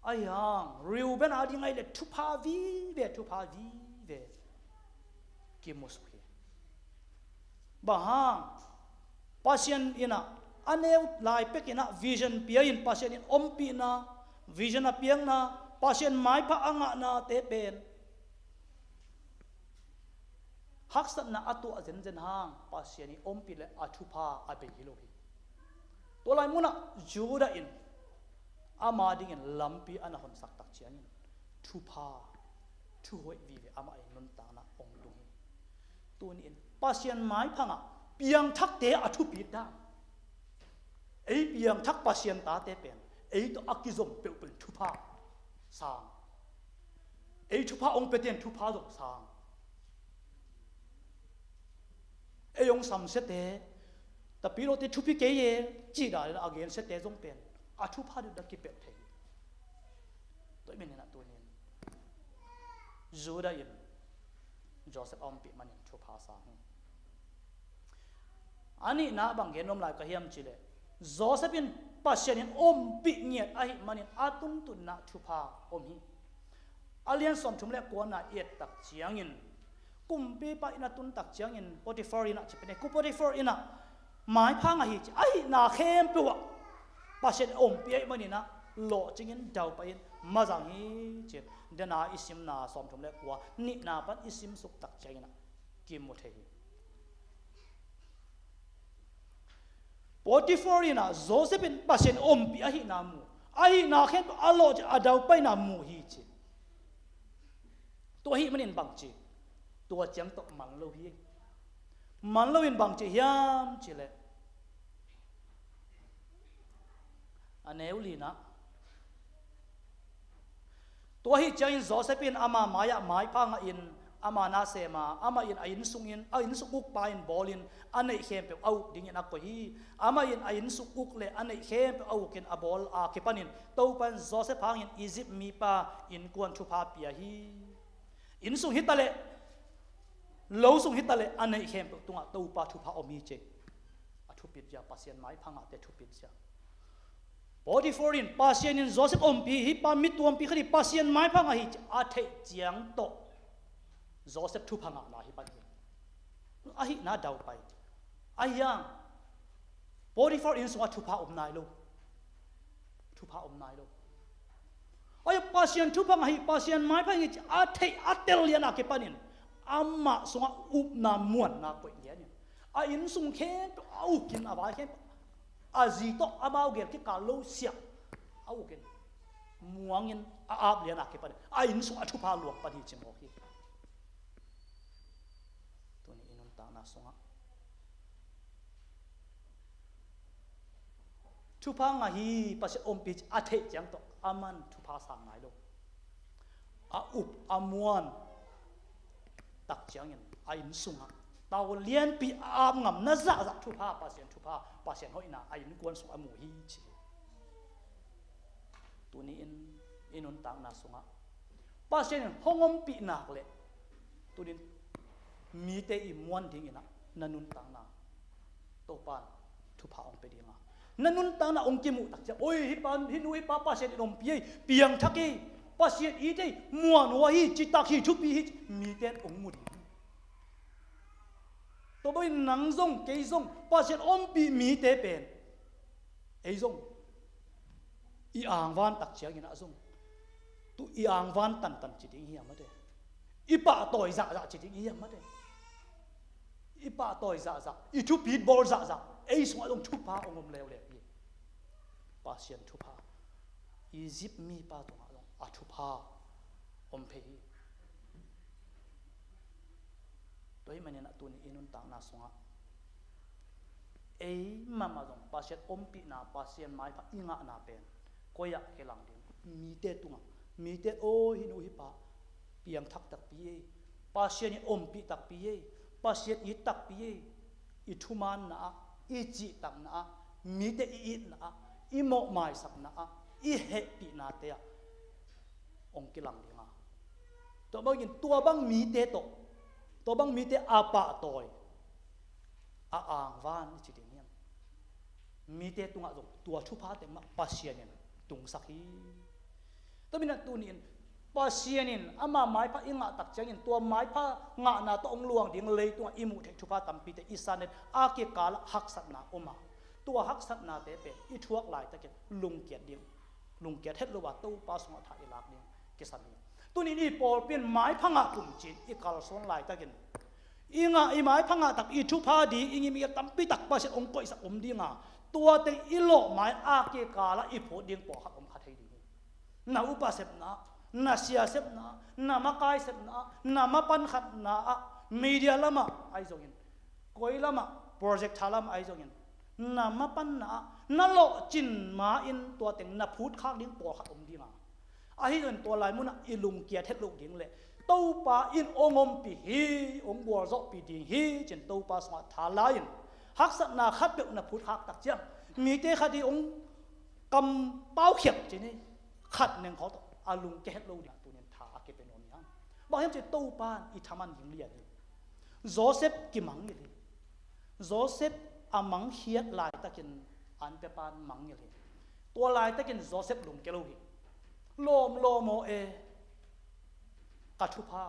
ไอ้ยังริวเป็นอะไรไงเลยชุพาวีเวกิมุสกีบางปัสยันอินะอันเอวลายเป็กนะวิชั่นเปียนปัสยันปีนะวิชั่นเปียงนะปัสยันไม้พระอ่างนะเตเป็นฮักษณะอัตัวเจนห่างปัสยันปีเลยอัชุพาอเป็นฮิโลฮีตัวลายมุนะจูดาอินอามาดิ่งลำปีอันหนสักตักเชียนชุพาชุหวยวีเวอามาอินนตานะองดุงตัวนี้ปัสยันไม้พังอ่ะเปียงทักเตอชุปีด้าเอ้ยเพียงทักปัสยันตาเตเป็นเอ้ยตัวอักิซมเปลเป็นทุพาสาง ทุพาองเปเตียนทุพาดอกสางยงสัมเสตแต่ปีโรติทุพิเกยจีดาอาเกนเสตจงเป็นทุพาดูดักกิเป็ดเทตัวเป็นนะตัวนี้จูดาอินโจเซฟอมปีมันทุพาสางอันนี้นะบางเกนนมลายกะเฮียมจิเลโจเซฟอินปัสเชนินอมปีเงียดมันอาตุนตุนนะทุพาอมฮีอาเลียนสมชุมเล็กกว่าน่ะเอียดตักเจียงอินกุมปีไปน่ะตุนตักเจียงอินปอติฟอร์อินะจะเป็นกุปอติฟอร์อินะหมายพังอะฮิน่าเข้มตัวปัสเชนอมปีมันนี่นะโลจิงินเดาไปมาจังฮีเจ็ดเดน่าอิสิมน่าสมชุมเล็กกว่านี่น่าปัดอิสิมสุกตักเจียงอินะกิมหมดเฮีปอติฟอร์อินะโจเซฟเป็นปัสเชนอมปีอะฮินามูน่าเข้มอัลโลจะเดาไปนามูฮีเจ็ดตัวฮีมันอินบังจีตัวเจียงตกมันโลฮีมันโลอินบังจียามจีเลอันเอวลีนะตัวฮีเจียงอินโจเซปินอามาหมายหมายพังอินอามานาเซมาอามาอินอินสุงอินอินสุกุกปาอินบอลินอันนี้เข้มเปเอาดิ่งอินอักปะฮีอามาอินสุกุกเลอันนี้เข้มเปเอากินอบอลเก็ปันินตัวปันโจเซพังอินอียิปต์มีปาอินกวนชุพาเปียฮีอินสุงฮิตาเลโลสุงฮิตาเลอันนี้เข้มตุงตัวปาทุพาอมีเจทุปิดยาปัสเซียนไม้พังแต่ทุปิดยาบอดี้ฟอรินปัสเซียนินโจเซฟอมปีฮิปามิตัวอมปีคดีปัสเซียนไม้พังฮิเทเจียงโตโจเซฟทุพังนาฮิปันฮิน่าดาวไปยังบอดี้ฟอรินสวัสดิ์ทุพาอมนายโลทุพาอมนายโลปัสเซียนทุพังฮิปัสเซียนไม้พังฮิเทเตลเลียนาเก็ปันินอามาสงอุบนามวนนาปวยเลียนอินสุงเข้มเอากินอะไรเข้มจีโตอามาเกลที่กาโลเซียเอากินมัวงินอาบเลียนอาเก็ปันอินสุงทุพาลวกปฏิจิมโอคีตัวนี้อินุนตานาสงทุพางาฮีปัสอมปิจอาเทจังโตอามันทุพาสังไงโลอุบอามวนตักเจียงอินอินสุงฮะตาวเลียนปีอาบงำน่าจะทุพาปัสเซียนทุพาปัสเซียนหอยนาอินกวนสุงอามูฮีชีตัวนี้อินุนต่างนาสุงฮะปัสเซียนห้องอมปีนักเลยตัวนี้มีแต่อิมวนทิ้งนะนันุนต่างนาโตปานทุพาองไปดีงานันุนต่างนาองกิมุตักเจียโอ้ยฮิปันฮินุฮิปาปัสเซียนอมปีเปียงทักกี้ปัสเซียนอีเจมัวนัวฮีจิตักฮีทุปีฮีมีแต่องมุดตัวไปนังซงเกยซงปัสเซียนอมปีมีแต่เป็นซงอ่างวันตักเชียงนะซงตัวอ่างวันตันจิตเฮียมาเด้ปะต่อยจะจิตเฮียมาเด้ปะต่อยจะทุปีบอลจะสงฆ์ทุพาองมเลวเลยปัสเซียนทุพาอียิปต์มีปะตรงทุพาอมเพยตัวมันเนี่ยนะตัวนี้อินุนต่างนาสงะมาจงปัสเซียนอมปีนาปัสเซียนไม้พักอิงะนาเป็นก็อยากเฮลังดิมีเตตุงมีเตโอหินุฮิปะเปียงทักตักปีปัสเซียนอมปีตักปีปัสเซียนอีตักปีอีทุมันนะอีจิตักนะมีเตอีนะอีโมไม้สักนะอีเฮปีนาเตะองกิลังดิงะตัวบางยินตัวบางมีเตโตตัวบังมีแต่อาปะตอยอ่างวานจิตเงียบมีแต่ตุงอ่ะตัวชุพาแต่มาปัสเซียนินตุงสักฮีตัวมีนั่นตัวนี้ปัสเซียนินอามาไม้พระอิงะตักเจียงตัวไม้พระงะนาตัวองหลวงดิ่งเลยตัวอิมุเทชุพาตัมปีแต่อิสานเนอาเกกาลหักสัตนาอมาตัวหักสัตนาเตเปอีทวกหลายตะเกียลุงเกียรดิ่งลุงเกียรเฮ็ดลว่าตู้ปาสงะถ่ายหลักดิ่งเกสันนี้ตัวนี้ปอเป็นไม้พังะกลุ่มจีนอีกาลส่วนหลายตะกินอีงะอีไม้พังะตักอีทุพาดีอีมีตัมปีตักปัสเซียนองก็อิสอมดีงาตัวเตอีโลไม้อาเกกาละอีโพดิ่งปอหักอมขัดให้ดีนาอุปาเสพนะนาเสียเสพนะนามาไกเสพนะนามาปันขัดนะมีเดียละมาไอจงินก้อยละมาโปรเจกต์ทาละมาไอจงินนามาปันนะนาโลจินมาอินตัวเต็งนาพูดข้างดิ่งปอหักอมดีงา อาฮินตัวลายมุนะอิลุงเกียเทลุกยิงเลยตู้ปาอินองอมปีฮีองบัวรปีดิงฮีเจนตู้ปาสมาทาลายินฮักษณะขัดเบลนับพุทธักตักเจียงมีเตคดีองกำเป้าเขียบจีนี่ขัดหนึ่งเขาต่ออาลุงเกตโลดิตัวนี้ท่าเก็บเป็นโนนี้บอกให้เจนตู้ปานอิทามันยิงเลียดโจเซฟกิมังเลยโจเซฟอามังเฮียลายตะกินอันเปปานมังเลยตัวลายตะกินโจเซฟลุงเกโลหิโลโมเอกัทุพา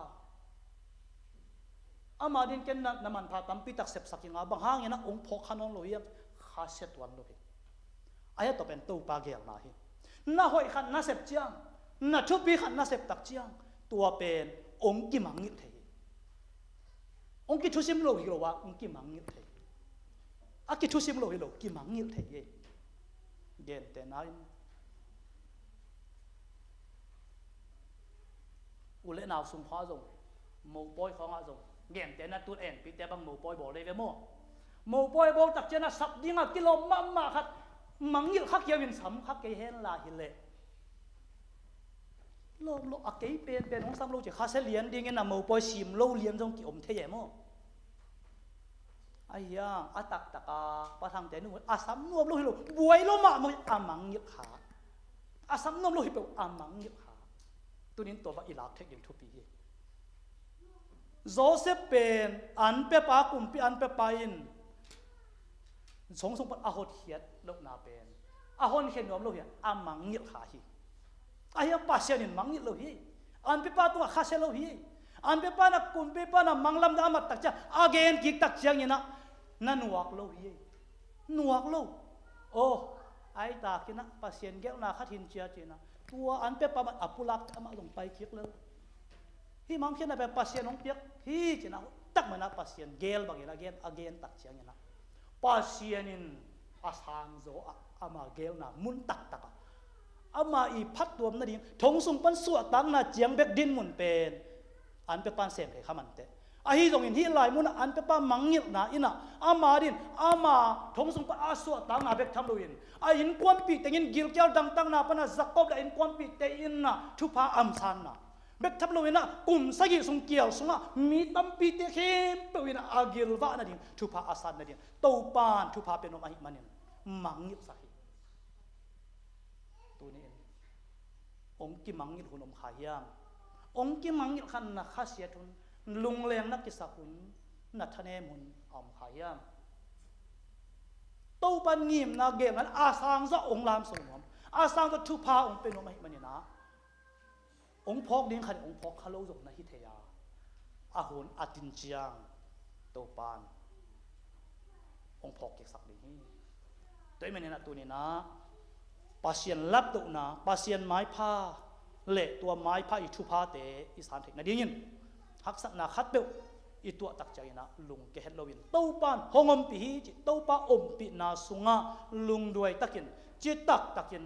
อามาดินเกนน้ำมันพาตั้มปีตักเสพสักยังบางห้างยังองค์พกขนมโลยข้าเช็ดวันโลหิอายะตัวเป็นตู้ปาเกียงมาหิน่าหอยขันน่าเสพเจียงน่าชุบปีขันน่าเสพตักเจียงตัวเป็นองค์กิมังงิดเทองค์กิทุสิมโลหิโลวะองค์กิมังงิดเทอากิทุสิมโลหิโลกิมังงิดเทเย็นแต่นั้นอุเลนาวสุมพาจงมูปอยของอาจงเงี้ยแต่นั้นตัวเองปีแต่บางมูปอยบอกเลยเวโม่มูปอยบอกตักเจนะสับดิ้งกิโลมาขัดมังยิลขักเยวินสัมขักเกยเฮนลาฮิเลโลอักเกยเป็นของสัมโลจะข้าเสลียนดิ้งนะมูปอยชิมโลเลียนจงกี่อมเทยโม่ไอ้ยังอาตักกาปะทางแต่นู่นอาสัมนวมโลฮิโลบวยโลมามึงอามังยิลขาอาสัมนวมโลฮิโลอามังยิลขาตัวนี้ตัวว่าอิลักเทคนิคทุกปีโจเซฟเป็นอันเปปากุมปีอันเปปาอินสงปัดอาหดเฮียดลกนาเป็นอาหดเขียนน้อมโลหิอามังยิลขาฮีอายังปัสเซียนินมังยิลโลหิอันเปปาตัวข้าเซโลหิอันเปปานักกุมเปปานักมังลำดามัดตักจ้าอาเกนกิกตักเชียงยินะนั่นนวกโลหินวกโลโอ้ไอตากินะปัสเซียนเกลนาขัดหินเชียจีนะตัวอันเปปามันอปุลักอามาลงไปคิกเลยที่มังเขียนแบบปัสเซียนน้องเปียกที่จีนะตักมันนักปัสเซียนเกลบางอย่างเกนอาเกนตักเชียงยินะปัสเซียนินอาสางโซอามาเกลนะมุนตักอามาอีพัดตัวนั่นเองทงสุงปันสวดตั้งนะเจียงเบกดินมุนเป็นอันเปปันเสพเลยข้ามันเตะอาฮีตรงอินที่ลายมุนอันเปปันมังยิบนะอินะอามาดินอามาทงสุงปันอาสวดตั้งนะเบกทำลุยนอาอินควันปีแต่อินกิลเกลดังตั้งนะปนะจักกบแต่อินควันปีแต่อินนะทุพาอัมซันนะเบกทับลวินะกลุ่มสกิสงเกียวสงะมีตั้มปีเตเข้มเปวินะอากิลวะนั่นเองทุพาอาซันนั่นเองตูปานทุพาเป็นองค์อหิมันเองมังยิบสักตัวนี้องค์กิมังยิบหุ่นอมขายางองค์กิมังยิบขันนักข้าเสียทุนลุงเลียงนักกิสกุลนัทเนมุนอมขายางตูปานงิมนาเกมนั้นอาซังจะองค์ลามสมอาซังจะทุพาองค์เป็นองค์อหิมันเองนะองค์พอกดิ้งขันองค์พอกขลุ่ยนะฮิเทียอาหุนอาตินเจียงโตปานองค์พอกเก็บสักดีนี่ตัวมันเนี่ยนะตัวนี้นะปัสเซียนลับตัวนะปัสเซียนไม้ผ้าเละตัวไม้ผ้าอีทุพาเตอีสานเทคนะดิ้งฮักษณะขัดเบลอีตัวตักใจนะลุงเกเฮลวินโตปานหงอมปีฮีจิโตปาอมปีนาสุงะลุงด้วยตักินจิตักตักิน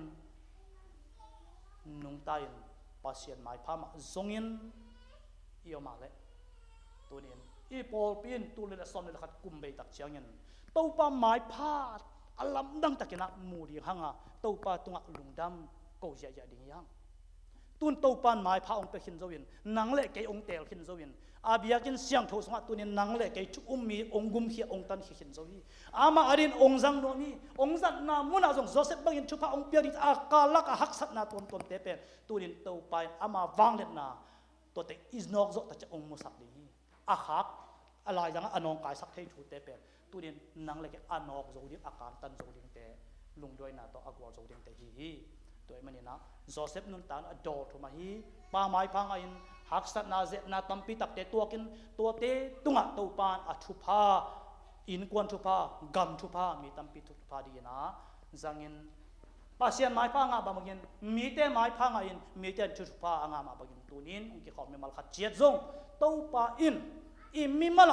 นุงตายปัสเซียนไม้ผ้ามาทรงยินเอี่ยวมาเลยตัวนี้อีโปลปีนตัวเลนสอนเลนขัดกุมใบตักเชียงยินโตปาไม้ผ้าอลัมดังตะกินะมูดีหังอ่ะโตปาตุงะลุงดำกูจะดิ่งยังตุนโตปานไม้ผ้าองค์ไปขินโจวินนังเละเกยองเตลขินโจวินอาเบียกินเสียงโทสงะตัวนี้นังเละเกยชุมมีองกุมเขียองตันขินโจวีอามาอดินองจังโนมีองจันนามุนาจงโจเซฟบังยินชุพาองเปียริอากาลักหักสัตนาตนเตเปตัวนี้โตปานอามาวังเล็ดนาตัวเตอิสนอกโจตะจะองมุสักดีอาหักอะไรยังอนองกายสักเทชูเตเปตัวนี้นังเละเกยอนอกโจดิอาการตันโจดิเตลุงด้วยนาตัวอากวาโจดิเตฮีตัวมันนี่นะโจเซฟนุนตานอดอทุมาฮีป้าไม้พังอินหักสัตนาเจนาตัมปีตักเตตัวกินตัวเตตุงะตัวปานอชุพาอินกวนชุพากำชุพามีตัมปีทุพาดีนะจังอินปัสเซียนไม้พังอ่ะบางยินมีเตไม้พังอินมีเตชุพาอ่ะมาบางยินตัวนี้อุ้งกี่ขอบมีมัลขัดเจียดจงตัวปาอินอิมมีมัล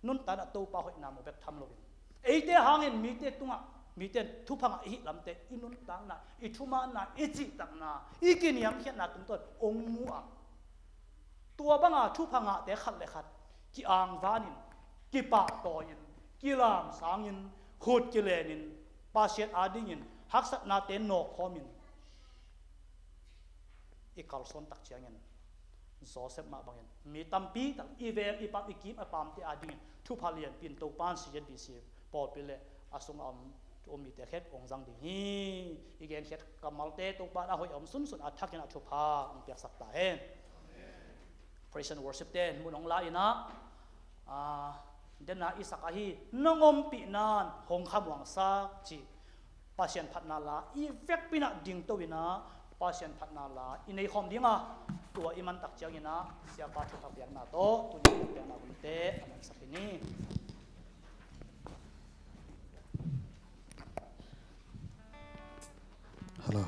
นุนตานตัวปาหอยนามุเบกทำโลวินไอเตหางอินมีเตตุงะมีเต็นทุพังอีลำเตอินุนตังนะอิทุมานะอิจิตังนะอีกินยังเขียนนะตุ้มต้นองมัวตัวบังอาทุพังอาเตขัดเลยขัดกีอ่างวานินกีปากต่อยินกีลามสางยินขุดกีเลนินปาเชียอาดิยินฮักษณะเตนโนคอมิน ikal son tak chiangin Joseph ma bangin mi tampi tak ivel ipam ikim apam ti ading thu phalian pin to pan si yen bc pol pile asung omi te khet ongjang ding hi igen khet kamal te to pa a hoi sun sun athakin a thu pha ong pek sak ta hen praise and worship ten munong la ina den na isakahi nongom pi nan hong kham wang sa chi pasien phatna la effect pina ding to wina pasien phatna la inei khom dinga tua iman tak chiang ina sia pa thu thap yak na to tu ni pe na bunte aman sakini hello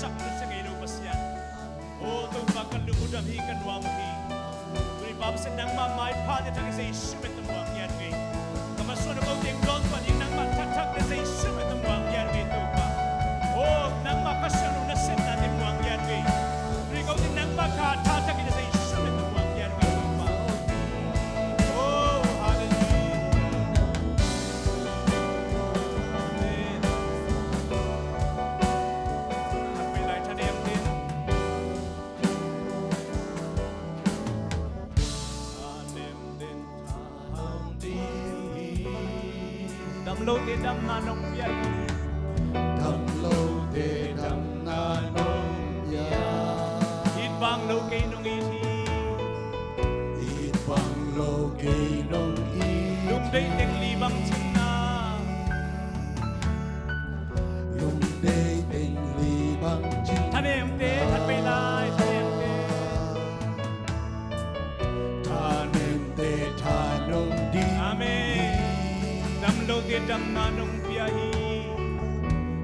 sak na sa ngayon pasyan. O ito bakal lumudam hi kanwang hi. Kung ipapasin ng mamay palit ang isa isumit ang buwang yan ngayon. Kamasun na kauting doon pa din nang matatak na sa isumit ang buwang yan ngayon ito pa. O nang makasyan na sin natin buwang yan ngayon. Kung ikaw din nang makatatak na sa isumit ang buwang yan ngayon ito pa. Oh, hallelujah. Amen. Nagpilay siya na yung din. Damlo ti dam nanong piyay. Damlo te dam nanong piyay. Itbang lo kay nung iti. Itbang lo kay nung iti. Lumday ting libang china. Lumday ting libang china. Tanem te at pilay tanem te. Tanem te tanong di. Amen. Damlo ti dam nanong piyay.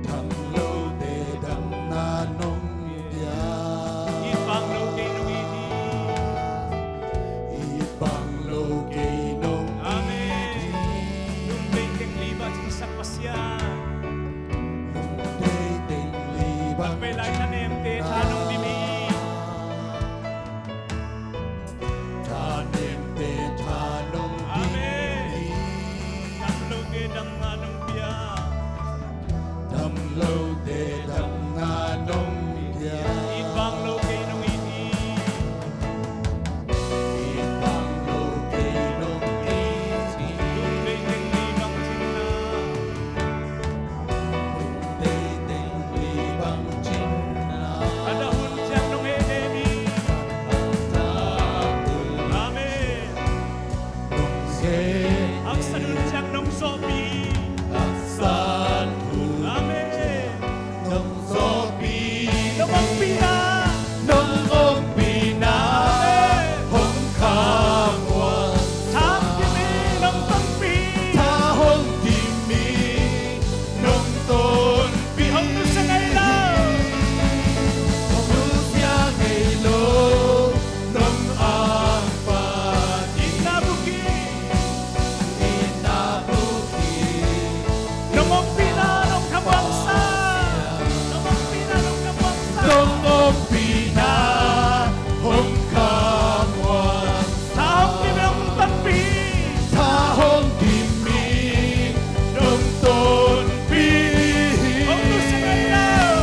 Damlo te dam nanong piyay. Itbang lo kay nung iti. Itbang lo kay nung Amen. iti. Lumday ting libang sa pasyan. Lumday ting libang Pagpilay tanem te tanong dimi. tanem te tanong Amen. di. Damlo ti dam nanong piyay. Damlo te dam nanong piyay. Itbang lo kay nung iti. Itbang lo kay nung iti. Lumday ting libang china. Lumday ting libang china. Kadahon siyang nung edemi. Amen. Ang sanun siyang nung sobi. Amen. Lumang pina. Tang kimi ng pangpi. Bihong nun sa ngaylaw. Inabuki. Lumang pina ng kabangsa. Lumang pina ng kabangsa. Tang kimi ng pangpi. Bihong nun sa ngaylaw.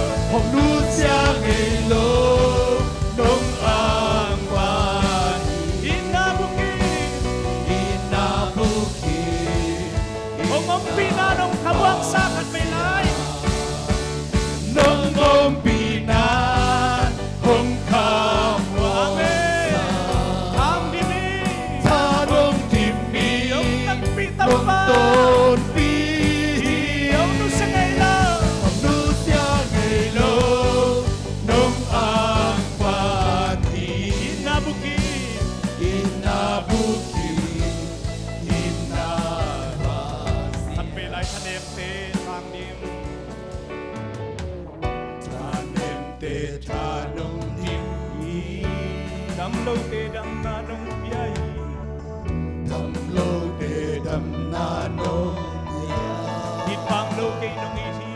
Inabuki. Lumang pina ng kabangsa. At may lay. Amen. Ang dimi. Yung nagpita pa. Yung nun sa ngaylaw. Inabuki. At pilay sa nefte. Ang dim. Damlo te dam nanong piyay. Itbang lo kay nung iti.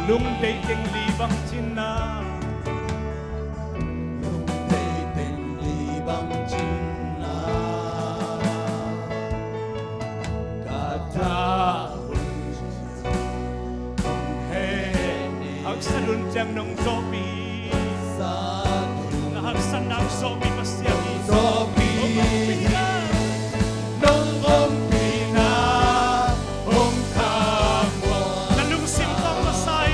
Lumday ting libang china. Ang sanun siyang nung sobi. Naharsan na ang sobi pasyan. Nalungsim pang masay.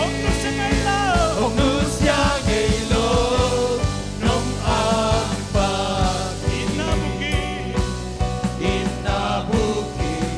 Ang nusya ngaylaw. Inabuki.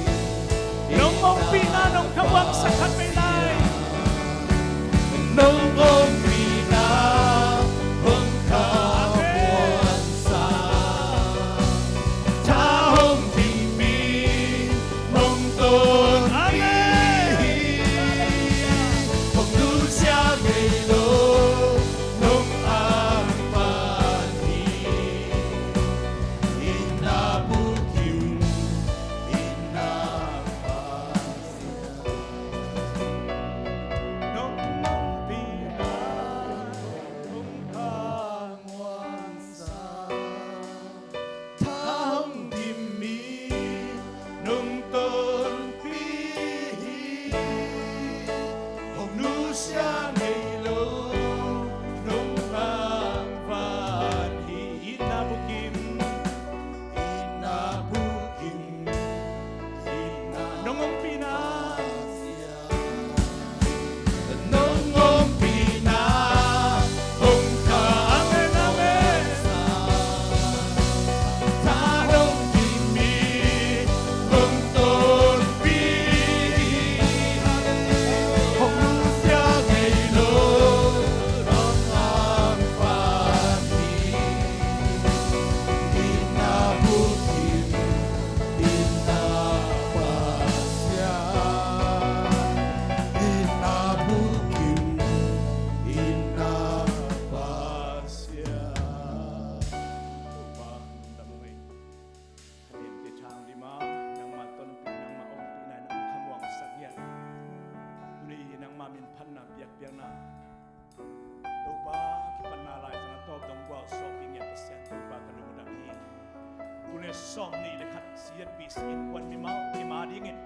som ni le khat sian bis in wan mi mau ki ma ding in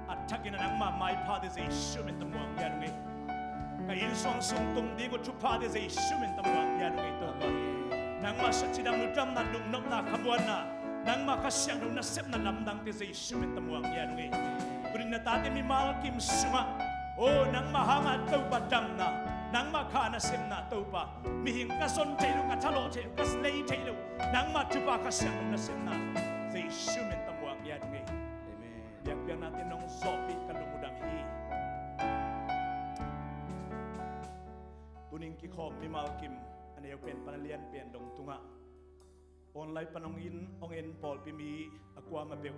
at thakin nang ma mai pha de sei shumin tamuang ya nge ka in song song tum di ko chu pha de sei shumin tamuang ya nge to pa nang ma sa chidam nu dam na lung nom na khabuan na nang ma ka siang nu na sep na lam dang te sei shumin tamuang ya nge turin na ta te mi mal kim sunga o nang ma hanga to pa dam na nang ma kha na sem na to pa mi hing ka son te lu ka thalo te ka slei te lu nang ma chu pa ka siang nu na sem na sei shumin tamuang ya nge biar natin nung sopi kalumudang hi tuning ki khom mi mal kim ane pen panalian pen dong tunga online panongin ongen pol pi mi akwa ma peu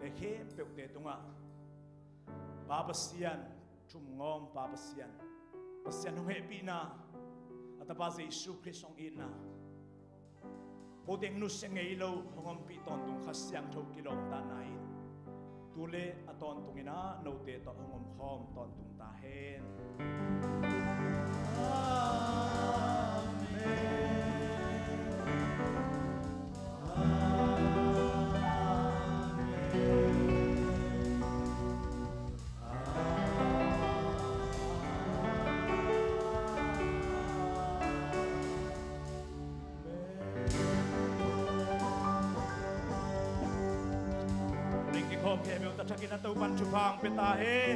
te hem peu te tunga babasian chum ngom babasian pasian nong happy na atapa sa Isu Kristong ina poteng nus ngei lo hongom pi ton tung khasyang tho kilom tanain tule aton tungina no te to hongom khom ton tung ta hen Khom ke meu ta thakin atau pan chupang petahe